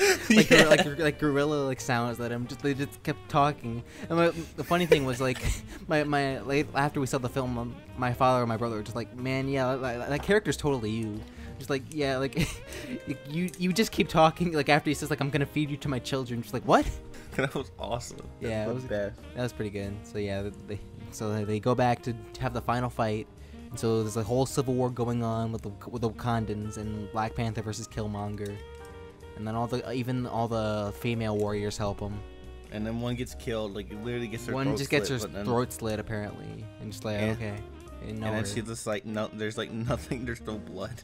like gorilla like sounds at him. They just kept talking. And the funny thing was like, my like, after we saw the film, my father and my brother were just like, man, yeah, that character's totally you. Just like, yeah, like you just keep talking, like after he says like, I'm gonna feed you to my children, just like, what? That was awesome. Yeah, it was bad. That was pretty good. So yeah, they go back to have the final fight, and so there's a whole civil war going on with the Wakandans and Black Panther versus Killmonger, and then even all the female warriors help him. And then one gets killed, like it literally gets her one throat just gets slit, her throat slit apparently, and just like, okay, and then she's just like, no, there's like nothing, there's no blood.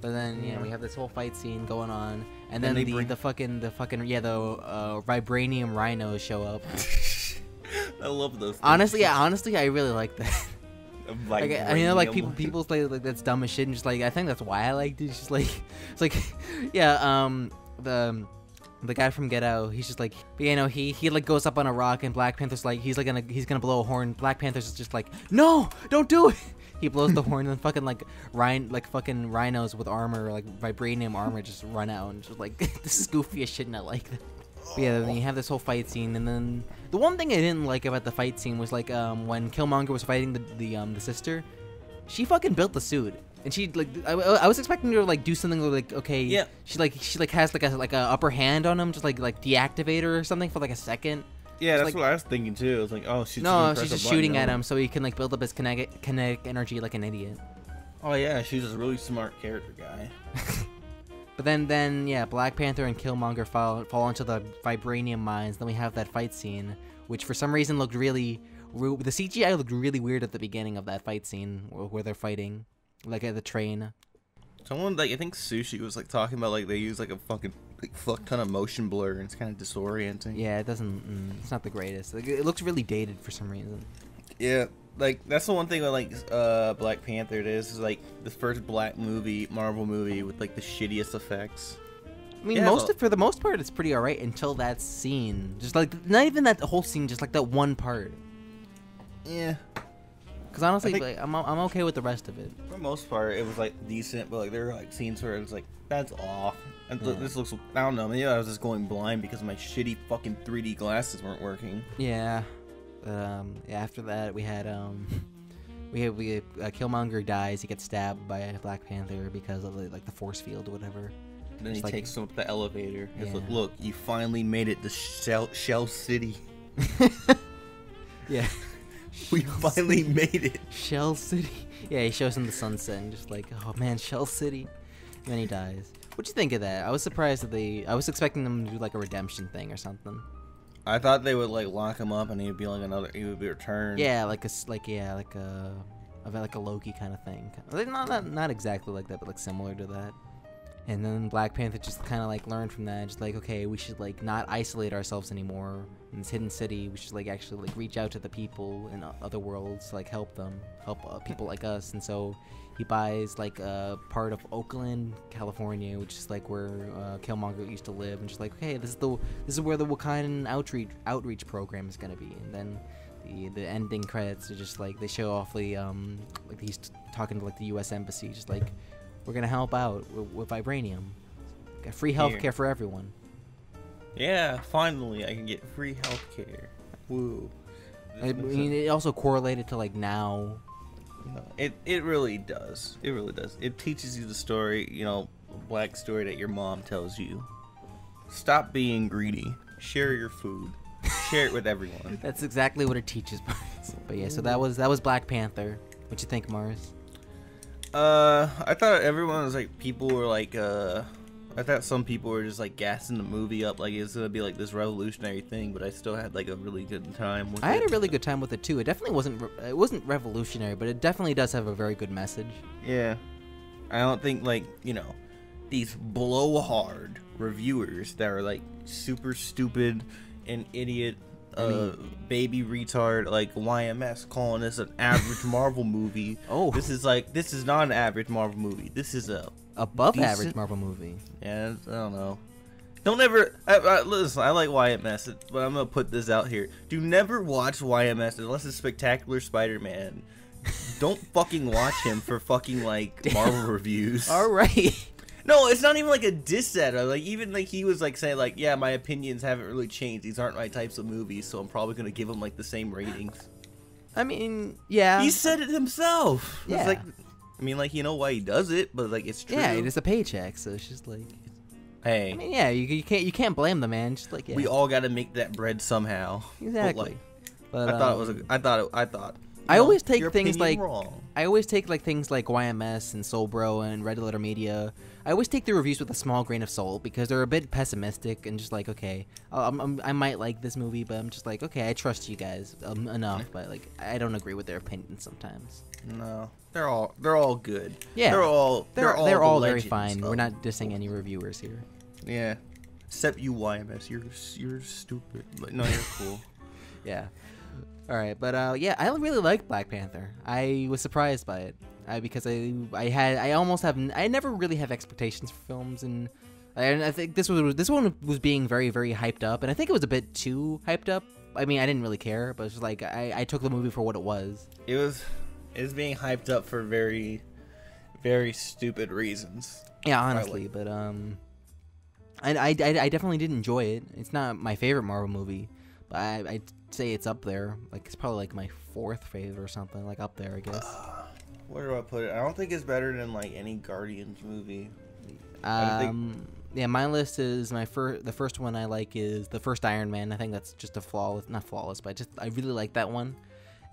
But then we have this whole fight scene going on, and then the vibranium rhinos show up. I love those things. Honestly, I really like that. Like, I know like people say like that's dumb as shit, and just like I think that's why I liked it. It's just like it's like the guy from Get Out, he's just like, he like goes up on a rock, and Black Panther's like he's gonna blow a horn. Black Panther's just like, no, don't do it. He blows the horn, and fucking fucking rhinos with armor, like vibranium armor, just run out, and just like this is goofy as shit, and I like that. But yeah, then you have this whole fight scene, and then the one thing I didn't like about the fight scene was like when Killmonger was fighting the sister, she fucking built the suit, and she like I was expecting her to like do something like, okay, yeah, she has like a upper hand on him, just like deactivate her or something for like a second. Yeah, that's what I was thinking too. I was like, oh, she's just shooting at him so he can like build up his kinetic energy like an idiot. Oh yeah, she's a really smart character guy. But then yeah, Black Panther and Killmonger fall into the vibranium mines. Then we have that fight scene, which for some reason looked really, the CGI looked really weird at the beginning of that fight scene where they're fighting, like at the train. Someone like I think Sushi was like talking about like they use like a fucking fuck ton of motion blur, and it's kind of disorienting. Yeah, it doesn't. It's not the greatest. Like, it looks really dated for some reason. Yeah, like that's the one thing with like Black Panther. It is like the first black Marvel movie with like the shittiest effects. I mean, for the most part, it's pretty alright until that scene. Just like not even that whole scene, just like that one part. Yeah. Because honestly, like, I'm okay with the rest of it. For the most part, it was like decent, but like there were like scenes where it was like that's off. And this looks, I don't know, maybe I was just going blind because my shitty fucking 3D glasses weren't working. Yeah. After that, we had Killmonger dies. He gets stabbed by Black Panther because of like the force field or whatever. And then he takes him up the elevator. He's like, look, you finally made it to Shell City. Yeah. We finally made it. Shell City. Yeah, he shows him the sunset and just like, oh man, Shell City. And then he dies. What'd you think of that? I was surprised that I was expecting them to do like a redemption thing or something. I thought they would like lock him up and he would be like he would be returned. Yeah, like a Loki kind of thing. Not exactly like that, but like similar to that. And then Black Panther just kind of like learned from that, just like, okay, we should like not isolate ourselves anymore in this hidden city. We should like actually like reach out to the people in other worlds, like help them, help people like us. And so he buys like a part of Oakland, California, which is like where Killmonger used to live, and just like, okay, this is where the Wakandan outreach program is gonna be. And then the ending credits are just like they show off the like he's talking to like the U.S. embassy, just like, we're gonna help out with vibranium, got free healthcare for everyone. Yeah, finally I can get free healthcare. Woo. I mean, it also correlated to like now. No, it really does. It really does. It teaches you the story, you know, black story that your mom tells you. Stop being greedy. Share your food. Share it with everyone. That's exactly what it teaches. But yeah, so that was Black Panther. What you think, Mars? I thought everyone was like, people were like, I thought some people were just like gassing the movie up like it's gonna be like this revolutionary thing, but I still had like a really good time with it. I had a really good time with it too. It definitely wasn't revolutionary, but it definitely does have a very good message. Yeah, I don't think like, you know, these blowhard reviewers that are like super stupid and idiot baby retard like YMS calling this an average Marvel movie. Oh, this is not an average Marvel movie. This is a above decent average Marvel movie. Yeah, I don't know. Don't ever listen. I like YMS, but I'm gonna put this out here. Do never watch YMS unless it's Spectacular Spider-Man. Don't fucking watch him for fucking like Marvel reviews. All right. No, it's not even like a diss at her. Like, even like he was like saying like, yeah, my opinions haven't really changed. These aren't my types of movies, so I'm probably gonna give them like the same ratings. I mean, yeah. He said it himself. Yeah. It's like, I mean, like, you know why he does it, but like it's true. Yeah, it is a paycheck, so it's just like. Hey. I mean, yeah, you can't blame the man. Just like, yeah. We all got to make that bread somehow. Exactly. But, like, I thought. I always take things like wrong. I always take like things like YMS and Soulbro and Red Letter Media. I always take the reviews with a small grain of salt because they're a bit pessimistic and just like, okay, I might like this movie, but I'm just like, okay, I trust you guys enough, but like I don't agree with their opinions sometimes. No, they're all good. Yeah, they're all very fine. We're not dissing any reviewers here. Yeah, except you, YMS. You're stupid, but no, you're cool. Yeah. All right, but yeah, I really like Black Panther. I was surprised by it because I never really have expectations for films, and I think this one was being very, very hyped up, and I think it was a bit too hyped up. I mean, I didn't really care, but it's just like I took the movie for what it was. It was being hyped up for very, very stupid reasons. Yeah, honestly, but I definitely did enjoy it. It's not my favorite Marvel movie, but I'd say it's up there. Like, it's probably like my fourth favorite or something, like up there, I guess. Where do I put it? I don't think it's better than like any Guardians movie. Yeah, my list is the first one I like is the first Iron Man. I think that's just not flawless, but I really like that one.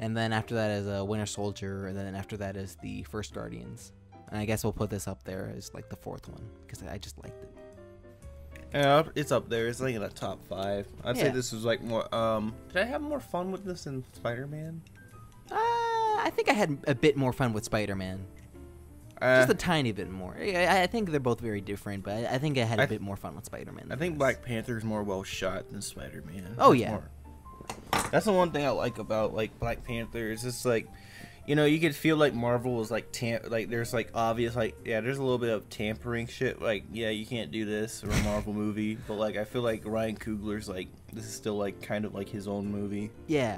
And then after that is Winter Soldier, and then after that is the first Guardians. And I guess we'll put this up there as like the fourth one because I just liked it. Yeah, it's up there. It's like in the top 5. I'd say Yeah. this was like more. Did I have more fun with this than Spider-Man? I think I had a bit more fun with Spider-Man. Just a tiny bit more. I think they're both very different, but I think I had a bit more fun with Spider-Man. I think Black Panther is more well shot than Spider-Man. Oh, yeah. That's the one thing I like about like Black Panther is just like, you know, you could feel like Marvel was like there's like obvious like, yeah, there's a little bit of tampering shit, like, yeah, you can't do this for a Marvel movie, but like I feel like Ryan Coogler's like, this is still like kind of like his own movie. Yeah.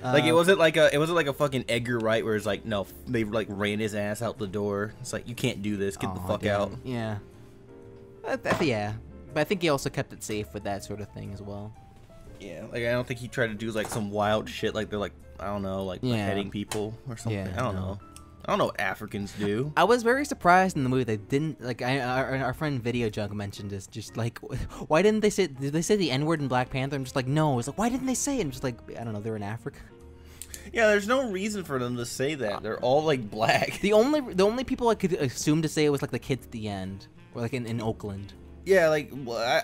Like it wasn't like a fucking Edgar Wright where it's like, no, they like ran his ass out the door. It's like, you can't do this, get the fuck out. Yeah. Yeah, but I think he also kept it safe with that sort of thing as well. Yeah, like I don't think he tried to do like some wild shit like they're like, I don't know, like beheading people or something. Yeah, I don't know. I don't know what Africans do. I was very surprised in the movie they didn't like. Our friend Video Junk mentioned this. Just like, why didn't they say? Did they say the N-word in Black Panther? I'm just like, no. It's like, why didn't they say it? I'm just like, I don't know. They're in Africa. Yeah, there's no reason for them to say that. They're all like black. The only people I could assume to say it was like the kids at the end, or like in Oakland. Yeah, like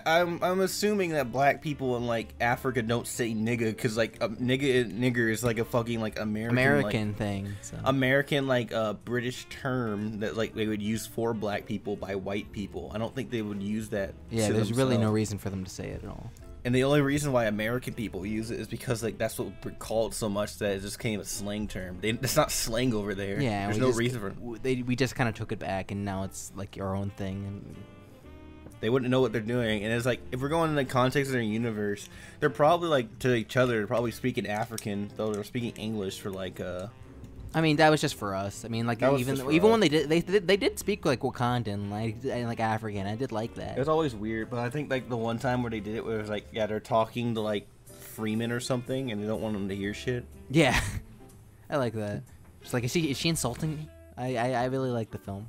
I'm assuming that black people in like Africa don't say nigga because like nigger is like a fucking like American like, thing. So. American like British term that like they would use for black people by white people. I don't think they would use that. Yeah, to there's themselves. really no reason for them to say it at all. And the only reason why American people use it is because like that's what we're called so much that it just became a slang term. It's not slang over there. Yeah, there's no reason for it. We just kind of took it back, and now it's like our own thing. And they wouldn't know what they're doing, and it's like if we're going in the context of their universe, they're probably like to each other, they're probably speaking African, though they're speaking English for like. I mean, that was just for us. I mean, like even when they did speak like Wakandan, like African. I did like that. It was always weird, but I think like the one time where they did it, where it was like, yeah, they're talking to like Freeman or something, and they don't want them to hear shit. Yeah, I like that. Just like, is she insulting me? I really like the film.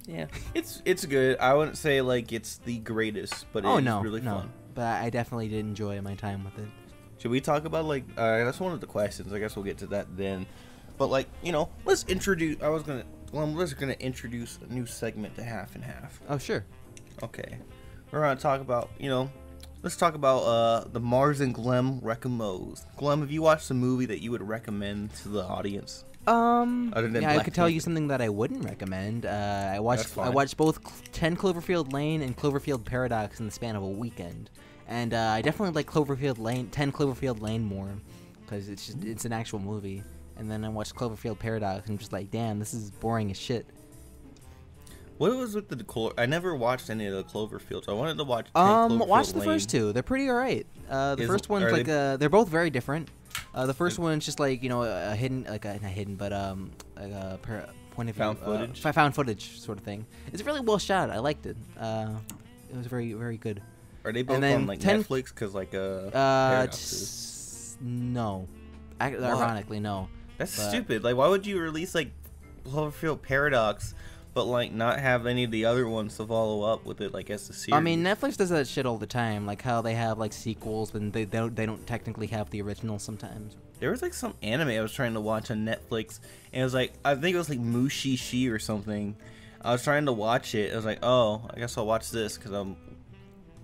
Yeah, it's good. I wouldn't say like it's the greatest, but it's really fun. But I definitely did enjoy my time with it. Should we talk about like that's one of the questions. I guess we'll get to that then. But like, you know, let's introduce. We're gonna introduce a new segment to Half and Half. Oh sure. Okay, we're gonna talk about let's talk about the Mars and Glem recommos. Glem, have you watched a movie that you would recommend to the audience? Other than I could tell you something that I wouldn't recommend. I watched both 10 Cloverfield Lane and Cloverfield Paradox in the span of a weekend, and I definitely like 10 Cloverfield Lane more because it's an actual movie. And then I watched Cloverfield Paradox and I'm just like, damn, this is boring as shit. What was with the I never watched any of the Cloverfields. I wanted to watch. Watch the first two. They're pretty alright. The first one's like they're both very different. The first one's just like, you know, a hidden, like not hidden, but like a point of view, found footage sort of thing. It's really well shot. I liked it. It was very, very good. Are they both on like Netflix? Because like no, ironically no. That's stupid. Like, why would you release like Cloverfield Paradox, but like not have any of the other ones to follow up with it, like as the series? I mean, Netflix does that shit all the time. Like how they have like sequels, and they don't technically have the original sometimes. There was like some anime I was trying to watch on Netflix, and it was like, I think it was like Mushishi or something. I was trying to watch it. I was like, oh, I guess I'll watch this because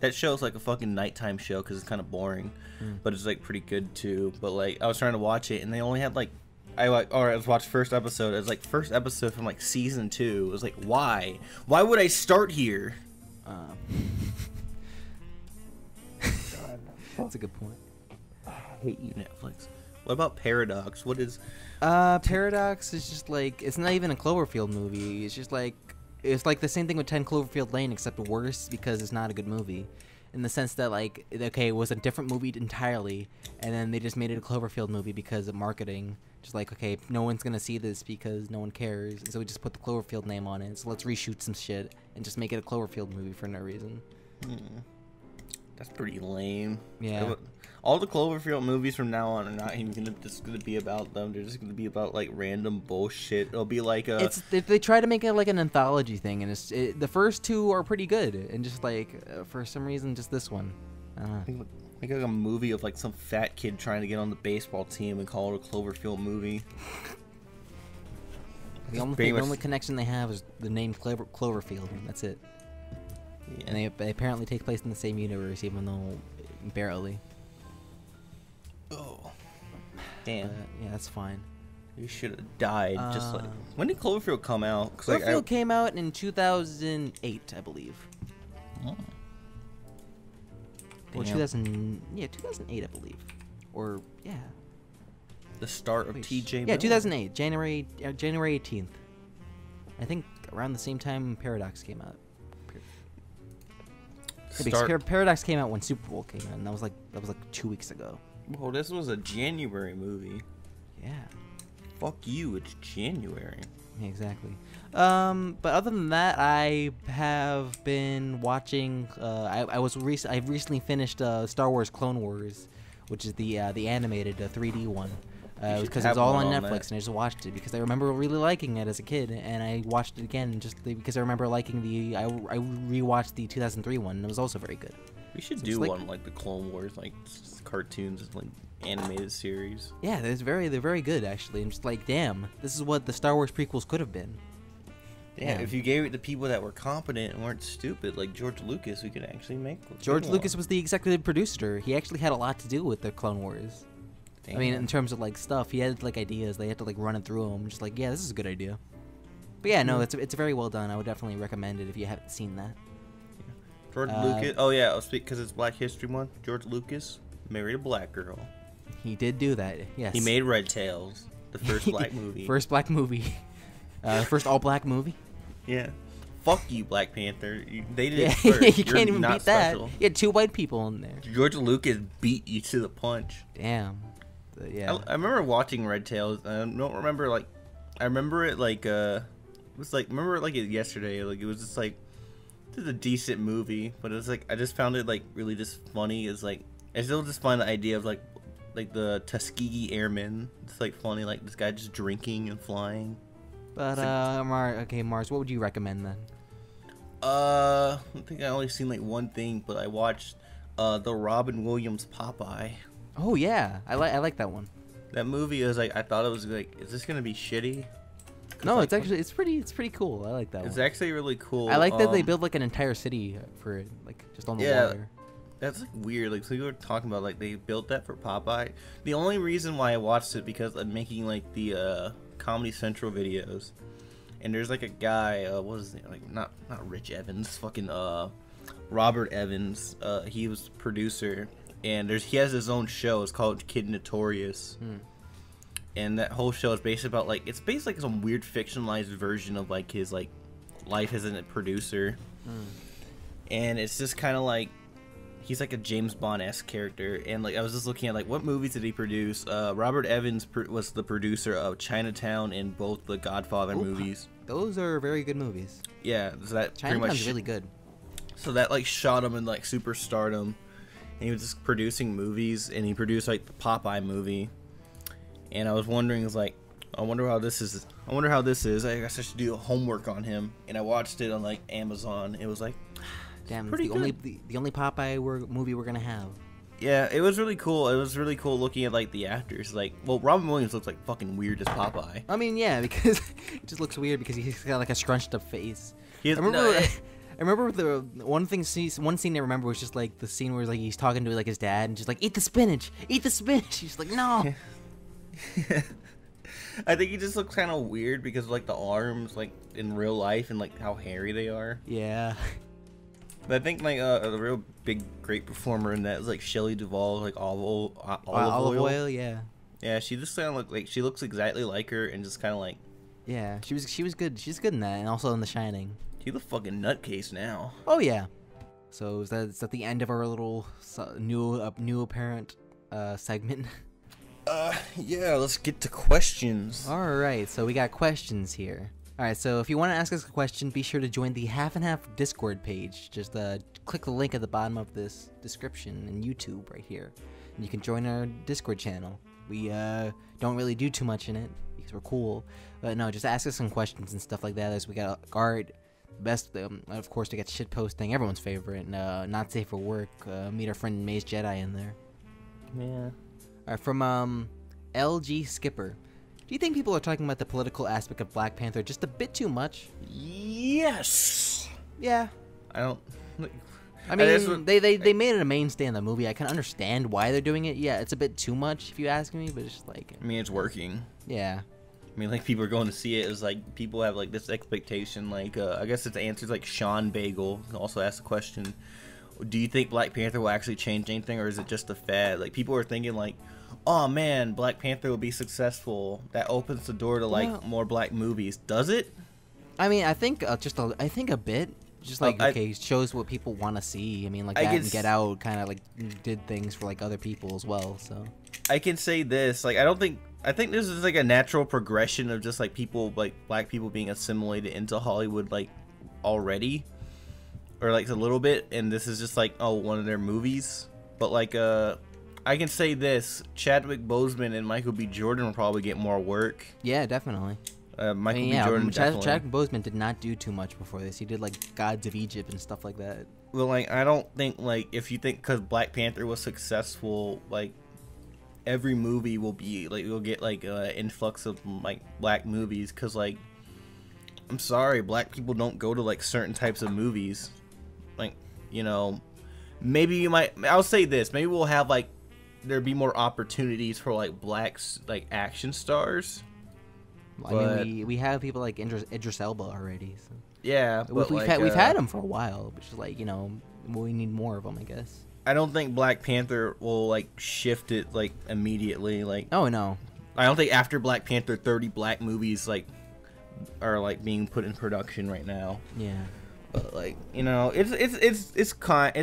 that show's like a fucking nighttime show because it's kind of boring, but it's like pretty good too. But like I was trying to watch it, and they only had like. Alright, let's watch first episode. It was like first episode from like season 2. It was like, why? Why would I start here? That's a good point. I hate you, Netflix. What about Paradox? What is... Paradox is just like, it's not even a Cloverfield movie. It's just like, it's like the same thing with 10 Cloverfield Lane, except worse because it's not a good movie. In the sense that, like, okay, it was a different movie entirely, and then they just made it a Cloverfield movie because of marketing. Just like, okay, no one's gonna see this because no one cares, and so we just put the Cloverfield name on it. So let's reshoot some shit and just make it a Cloverfield movie for no reason. That's pretty lame. Yeah. All the Cloverfield movies from now on are not even gonna be about them. They're just gonna be about like random bullshit. It'll be like they try to make it like an anthology thing, and the first two are pretty good, and just like for some reason, just this one. Like a movie of like some fat kid trying to get on the baseball team and call it a Cloverfield movie. The only connection they have is the name Cloverfield, and that's it. Yeah. And they apparently take place in the same universe, even though barely. Oh, damn. Yeah, that's fine. You should have died. Just like, when did Cloverfield come out? Cloverfield came out in 2008, I believe. Oh. Or 2008, I believe. Or yeah. The start of TJ. Yeah, 2008, January 18th. I think around the same time Paradox came out. Paradox came out when Super Bowl came out, and that was like 2 weeks ago. Well, this was a January movie. Yeah. Fuck you, it's January. Yeah, exactly. But other than that, I have been watching. I recently finished Star Wars Clone Wars, which is the animated 3D one. Because it was all on Netflix, and I just watched it because I remember really liking it as a kid, and I watched it again just because I remember liking I rewatched the 2003 one, and it was also very good. We should do one like the Clone Wars, like cartoons, like animated series. Yeah, they're very good actually. I'm just like, damn, this is what the Star Wars prequels could have been. Yeah, if you gave it to people that were competent and weren't stupid, like George Lucas, we could actually make. George Lucas was the executive producer. He actually had a lot to do with the Clone Wars. Damn. I mean, in terms of like stuff, he had like ideas. They had to like run it through him. Just like, yeah, this is a good idea. But yeah, no, it's very well done. I would definitely recommend it if you haven't seen that. George Lucas. Oh yeah, I'll speak because it's Black History Month. George Lucas married a black girl. He did do that. Yes. He made Red Tails, the first black movie. First black movie. First all black movie. Yeah. Fuck you, Black Panther. They did it first. You You're can't even not beat special. that. You had 2 white people in there. George Lucas beat you to the punch. Damn. Yeah. I remember watching Red Tails. I don't remember like. I remember it like it was like remember it like it yesterday. Like it was just like this is a decent movie, but it was like I just found it like really just funny. It's like I still just find the idea of like the Tuskegee Airmen. It's like funny, like this guy just drinking and flying. But okay, Mars, what would you recommend then? I think I only seen like one thing, but I watched the Robin Williams Popeye. Oh yeah, I like that one. That movie is like I thought it was like, is this gonna be shitty? No, like, it's actually it's pretty cool. I like that one. It's actually really cool. I like that they built like an entire city for it, like just on the water. That's like weird. Like so you were talking about like they built that for Popeye. The only reason why I watched it because I'm making like the Comedy Central videos, and there's like a guy. What is it? Like not Rich Evans, fucking Robert Evans. He was producer, and he has his own show. It's called Kid Notorious. And that whole show is based about like it's based like some weird fictionalized version of like his like life as a producer, and it's just kind of like he's like a James Bond-esque character. And like I was just looking at like what movies did he produce? Robert Evans was the producer of Chinatown and both the Godfather movies. Those are very good movies. Yeah, so that Chinatown's really good. So that like shot him in like superstardom, and he was just producing movies, and he produced like the Popeye movie. And I was wondering, I wonder how this is. I guess I should do homework on him. And I watched it on like Amazon. It was like, damn, pretty it's the only Popeye movie we're gonna have. Yeah, it was really cool. It was really cool looking at like the actors. Like, well, Robin Williams looks like fucking weird as Popeye. I mean, yeah, because it just looks weird because he's got like a scrunched up face. I remember the one scene I remember was just like the scene where like he's talking to like his dad and just like eat the spinach. He's like no. I think he just looks kind of weird because of like the arms like in real life and like how hairy they are. Yeah. But I think like a real big great performer in that is like Shelley Duvall, like olive oil. Yeah. Yeah, she just kind of look like she looks exactly like her and just kind of like. Yeah, she was good. She's good in that, and also in The Shining. She's a fucking nutcase now. Oh yeah. So is that the end of our little new apparent segment? Yeah, let's get to questions. Alright, so we got questions here. Alright, so if you want to ask us a question, be sure to join the Half&Half Discord page. Just click the link at the bottom of this description in YouTube right here. And you can join our Discord channel. We don't really do too much in it because we're cool. But no, just ask us some questions and stuff like that. As we got art, best, of course, we got shit posting, everyone's favorite, not safe for work. Meet our friend Maze Jedi in there. Yeah. Alright, from LG Skipper. Do you think people are talking about the political aspect of Black Panther just a bit too much? Yes. Yeah. I don't. I mean, they made it a mainstay in the movie. I can understand why they're doing it. Yeah, it's a bit too much if you ask me, but it's just like. I mean, it's working. Yeah. I mean, like people are going to see it. It's like people have like this expectation. Like I guess it's answers like Sean Bagel also asked the question. Do you think Black Panther will actually change anything, or is it just a fad? Like people are thinking like, oh man, Black Panther will be successful. That opens the door to like more black movies. Does it? I mean, I think a bit. Just like shows what people want to see. I mean, like that and Get Out kind of like did things for like other people as well. So I can say this, like I think this is like a natural progression of just like people like black people being assimilated into Hollywood like already, or like a little bit, and this is just like one of their movies. But like I can say this: Chadwick Boseman and Michael B. Jordan will probably get more work. Yeah, definitely. Michael B. Jordan definitely. Chadwick Boseman did not do too much before this. He did like Gods of Egypt and stuff like that. Well, like I don't think like if you think because Black Panther was successful, like every movie will be like you'll get like influx of like black movies because like I'm sorry, black people don't go to like certain types of movies. Like, you know, maybe you might. I'll say this. Maybe we'll have like there'd be more opportunities for like blacks like action stars. I mean, we have people like Idris Elba already. So. Yeah, but we've had them for a while, which is like, you know, we need more of them, I guess. I don't think Black Panther will like shift it like immediately. Like, oh no, I don't think after Black Panther 30 black movies like are like being put in production right now. Yeah, but like, you know, it's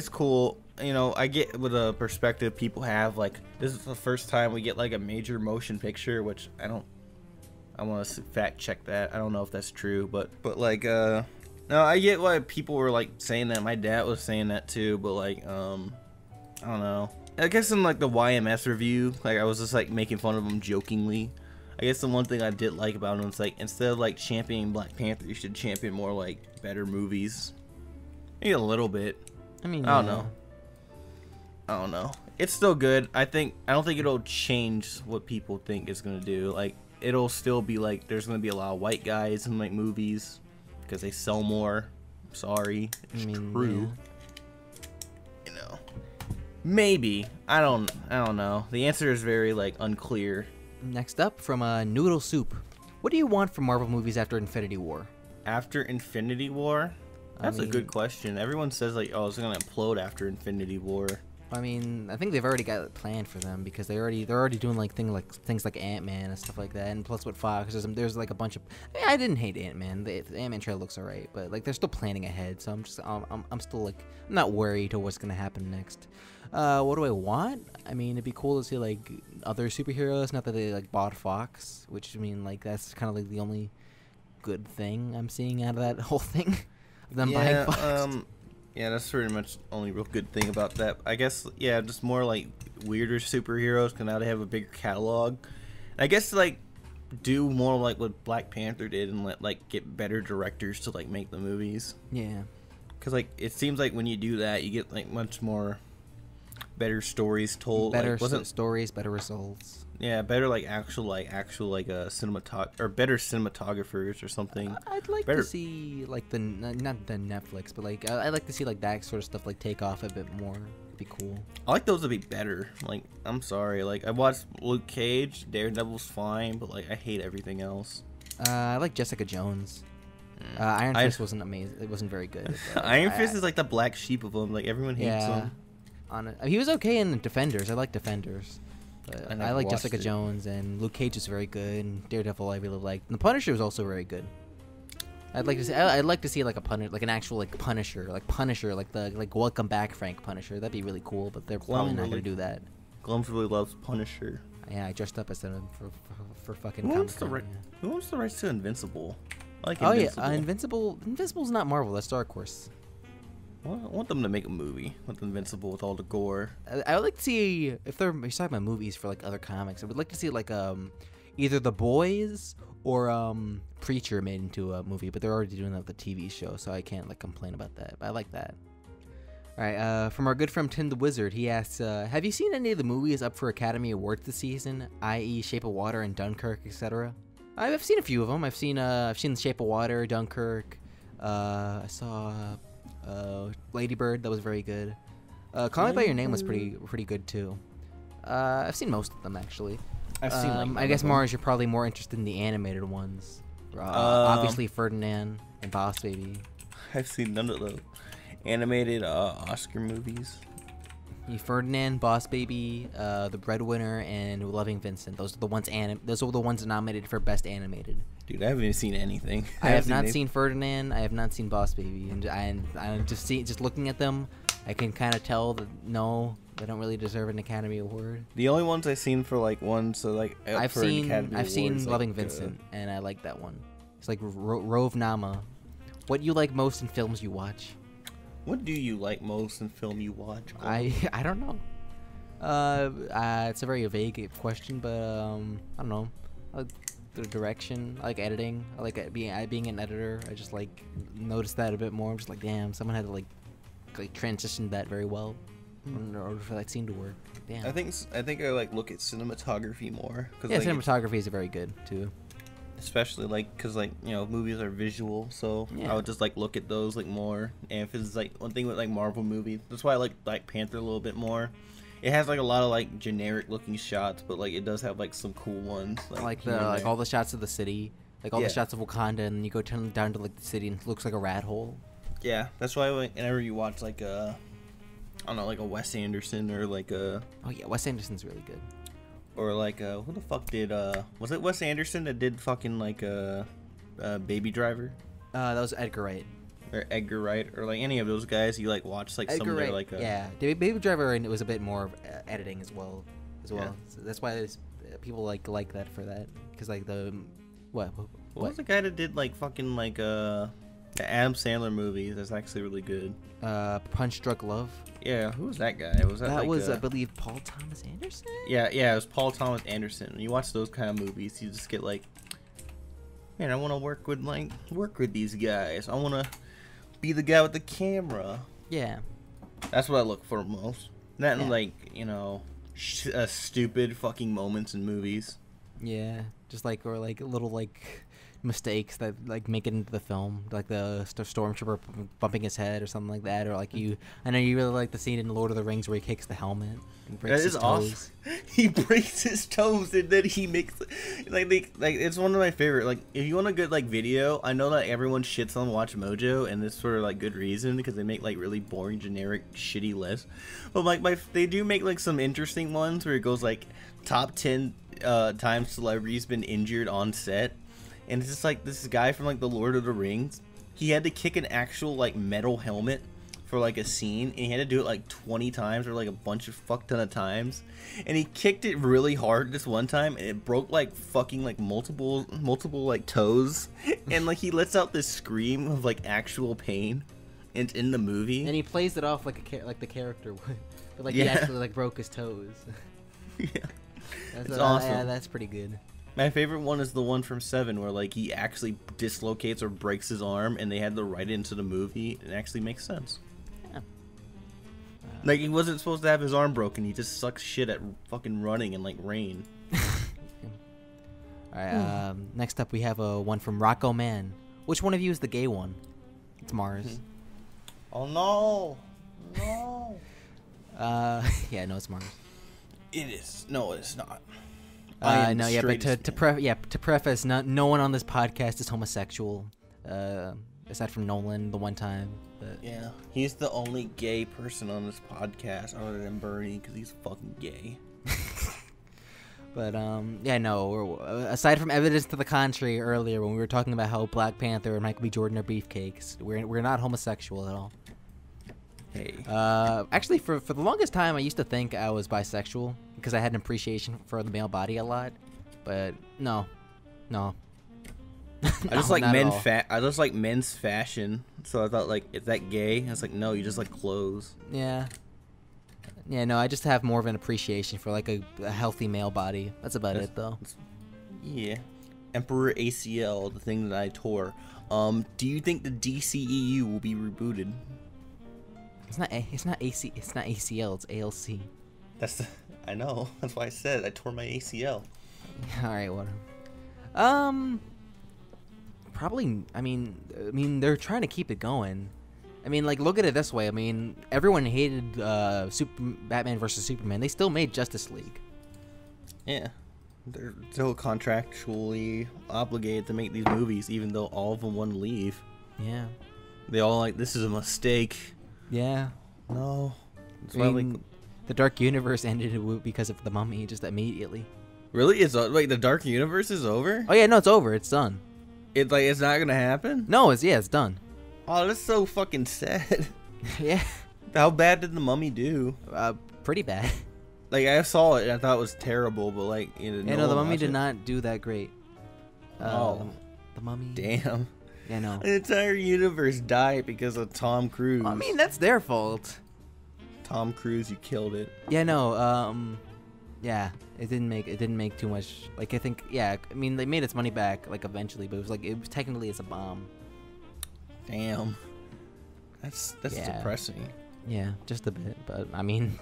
cool. You know, I get what a perspective people have. Like, this is the first time we get like a major motion picture, which I want to fact check that. I don't know if that's true, but like no, I get why people were like saying that. My dad was saying that too, but like I don't know. I guess in like the YMS review, like I was just like making fun of him jokingly. I guess the one thing I did like about him is like, instead of like championing Black Panther, you should champion more like better movies. Maybe a little bit. I mean, I don't know. It's still good. I don't think it'll change what people think it's gonna do. Like, it'll still be like there's gonna be a lot of white guys in like movies because they sell more. Sorry, it's true. Yeah. You know, maybe. I don't know. The answer is very like unclear. Next up, from Noodle Soup. What do you want from Marvel movies after Infinity War? After Infinity War? That's a good question. Everyone says like, oh, it's gonna implode after Infinity War. I mean, I think they've already got it planned for them because they're already doing like things like Ant-Man and stuff like that. And plus with Fox, there's like a bunch of. I didn't hate Ant-Man. The Ant-Man trailer looks alright, but like they're still planning ahead. So I'm still like, I'm not worried to what's gonna happen next. What do I want? I mean, it'd be cool to see like other superheroes. Not that they like bought Fox, which I mean, like that's kind of like the only good thing I'm seeing out of that whole thing. Them buying Fox. Yeah, that's pretty much the only real good thing about that. I guess, yeah, just more like weirder superheroes because now they have a bigger catalog. And I guess like do more like what Black Panther did and like get better directors to like make the movies. Yeah. Because like it seems like when you do that, you get like much more better stories told. Better like, stories, better results. Yeah, better like actual better cinematographers or something. I'd like to see like not the Netflix, but like I'd like to see like that sort of stuff like take off a bit more. It'd be cool. I like those to be better. Like, I'm sorry, like I watched Luke Cage, Daredevil's fine, but like I hate everything else. I like Jessica Jones. Iron Fist wasn't amazing. It wasn't very good. Iron Fist is like the black sheep of them. Like everyone hates him. He was okay in Defenders. I like Defenders. But I like Jessica Jones, and Luke Cage is very good, and Daredevil I really liked. And the Punisher was also very good. I'd like to see like an actual like Punisher, like Welcome Back Frank Punisher. That'd be really cool. But they're probably not gonna do that. Glums really loves Punisher. Yeah, I dressed up as him for fucking. Who owns the rights to Invincible? I like Invincible. Oh yeah, Invincible's not Marvel. That's Dark Horse. Well, I want them to make a movie with Invincible with all the gore. I would like to see, if they're talking about movies for like other comics, I would like to see like either The Boys or Preacher made into a movie, but they're already doing that with the TV show, so I can't like complain about that. But I like that. All right, from our good friend Tim the Wizard, he asks, have you seen any of the movies up for Academy Awards this season, i.e. Shape of Water and Dunkirk, etc.? I've seen a few of them. I've seen Shape of Water, Dunkirk. I saw Lady Bird. That was very good. Call Me by Your Name was pretty good too. I've seen most of them actually. I've seen. I guess Mars, you're probably more interested in the animated ones. Obviously Ferdinand and Boss Baby. I've seen none of those animated Oscar movies. Ferdinand, Boss Baby, The Breadwinner, and Loving Vincent. Those are the ones nominated for Best Animated. Dude, I haven't even seen anything. I have not seen Ferdinand. I have not seen Boss Baby, and I'm just looking at them, I can kind of tell that no, they don't really deserve an Academy Award. The only ones I've seen for like ones so like I've seen Loving Vincent, and I like that one. It's like Rove Nama. What you like most in films you watch? What do you like most in film you watch? I don't know. It's a very vague question, but I don't know. I like the direction. I like editing. I like being an editor. I just like noticed that a bit more. I'm just like, damn, someone had to like transition that very well in order for that scene to work. Damn. I think I like look at cinematography more. Yeah, cinematography is very good too. especially like because like movies are visual, so Yeah. I would just like look at those like more. And if it's like one thing with like Marvel movies, that's why I like Black Panther a little bit more. It has like a lot of like generic looking shots, but like it does have like some cool ones, Like here the and like there. all the shots of the city, like all Yeah. the shots of Wakanda, and then you go down to like the city and it looks like a rat hole. Yeah, that's why whenever you watch like I don't know, like a Wes Anderson or like a Oh yeah, Wes Anderson's really good. or like who the fuck did was it Wes Anderson that did fucking like Baby Driver That was Edgar Wright. or Edgar Wright or like any of those guys? You like watch like some Edgar of their Wright, like yeah. Baby Driver, and it was a bit more of editing as well. Yeah. So that's why there's, people like that for that, because like the what What was the guy that did like fucking like the Adam Sandler movies? That's actually really good. Punch Drunk Love. Yeah, who was that guy? Was that That like, was I believe Paul Thomas Anderson. yeah, it was Paul Thomas Anderson. When you watch those kind of movies, you just get like, man, I want to work with these guys. I want to be the guy with the camera. Yeah. That's what I look for most. Not Yeah. like stupid fucking moments in movies. Yeah, just like or like little like mistakes that like make it into the film, like the stormtrooper bumping his head or something like that, or like I know you really like the scene in Lord of the Rings where he kicks the helmet and breaks That his is toes. awesome. He breaks his toes and then he makes like it's one of my favorite. Like if you want a good like video, I know that everyone shits on Watch Mojo and this for like good reason because they make like really boring, generic, shitty lists. But like they do make like some interesting ones where it goes like top 10 times celebrities been injured on set. And it's just like this guy from like the Lord of the Rings. He had to kick an actual like metal helmet for like a scene, and he had to do it like 20 times or like a bunch of fuck ton of times. And he kicked it really hard this one time, and it broke like fucking like multiple like toes. And like he lets out this scream of like actual pain. And it's in the movie. And he plays it off like like the character would, but like he Yeah. actually like broke his toes. Yeah. That's It's awesome. Yeah, that's pretty good. My favorite one is the one from Seven where like he actually dislocates or breaks his arm, and they had to write it into the movie. It actually makes sense. Yeah. Like he wasn't supposed to have his arm broken. He just sucks shit at fucking running in like rain. All right. Next up, we have a one from Rocco Man. Which one of you is the gay one? It's Mars. Oh no, no! Yeah, no, it's Mars. It is. No, it's not. No, yeah, but to preface, no one on this podcast is homosexual, aside from Nolan the one time. But Yeah, he's the only gay person on this podcast other than Bernie because he's fucking gay. But yeah, no. Aside from evidence to the contrary earlier, when we were talking about how Black Panther and Michael B. Jordan are beefcakes, we're not homosexual at all. Hey. Actually, for the longest time, I used to think I was bisexual because I had an appreciation for the male body a lot. But no. I just like not at all. I just like men's fashion. So I thought like, is that gay? I was like, no, you just like clothes. Yeah. Yeah, no, I just have more of an appreciation for like a healthy male body. That's about it, though. Yeah. Emperor ACL, the thing that I tore. Do you think the DCEU will be rebooted? It's not ACL, it's ALC. I know. That's why I said I tore my ACL. All right, whatever. Probably. I mean, they're trying to keep it going. I mean, like, look at it this way. I mean, everyone hated Batman versus Superman. They still made Justice League. Yeah. They're still contractually obligated to make these movies, even though all of them want to leave. Yeah. They all like, this is a mistake. Yeah. No. That's I why, mean, like, the Dark Universe ended because of the Mummy, just immediately. really? It's like the Dark Universe is over? Oh yeah, no, it's over. It's done. It's like it's not gonna happen? No, it's done. Oh, that's so fucking sad. Yeah. How bad did the Mummy do? Pretty bad. Like I saw it and I thought it was terrible, but like Yeah, no, the Mummy did not do that great. Oh. The Mummy. Damn. Yeah, no. The entire universe died because of Tom Cruise. I mean, that's their fault. Tom Cruise, you killed it. Yeah, no. Yeah, it didn't make too much. Like I think, yeah. I mean, they made its money back like eventually, but it was technically it's a bomb. Damn. That's Yeah. depressing. Yeah, just a bit. But I mean,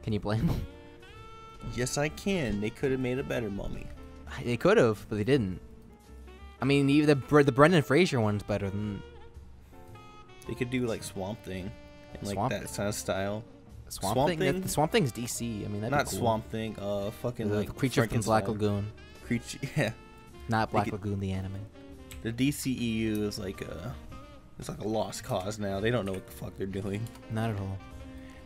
can you blame them? Yes, I can. They could have made a better Mummy. They could have, but they didn't. I mean, even the Brendan Fraser one's better than. They could do like Swamp Thing, and like Swamp that kind of style. Swamp Thing. The Swamp Thing's DC. I mean, that'd not be cool. Swamp Thing. Fucking the like creature from Black Lagoon. Creature, yeah. Not Black Lagoon, the anime. The DCEU is like it's like a lost cause now. They don't know what the fuck they're doing. Not at all.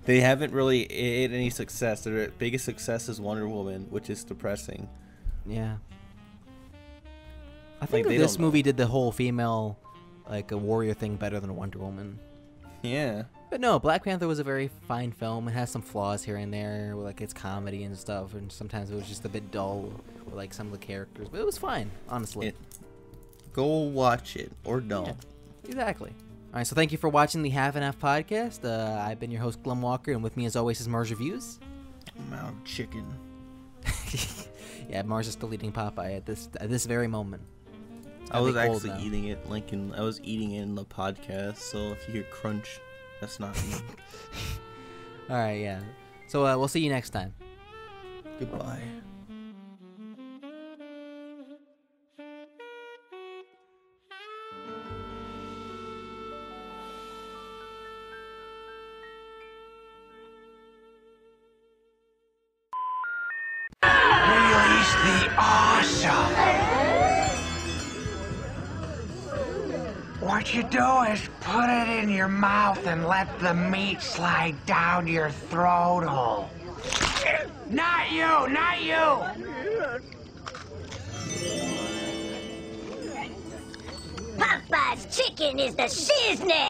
They haven't really had any success. Their biggest success is Wonder Woman, which is depressing. Yeah. I think Like, that this movie did the whole female, like, a warrior thing better than Wonder Woman. Yeah. But no, Black Panther was a very fine film. It has some flaws here and there, with, like, its comedy and stuff, and sometimes it was just a bit dull with, like, some of the characters. But it was fine, honestly. Go watch it, or don't. Yeah, exactly. All right, so thank you for watching the Half and Half podcast. I've been your host, Glum Walker, and with me, as always, is MarsReviews. I'm out of chicken. Yeah, Mars is still eating Popeye at this very moment. I was actually eating it, I was eating it in the podcast, so if you hear crunch, that's not me. All right, yeah. So we'll see you next time. Goodbye. Release the awesome. What you do is put it in your mouth and let the meat slide down your throat hole. Not you, not you. Popeye's chicken is the shiznit.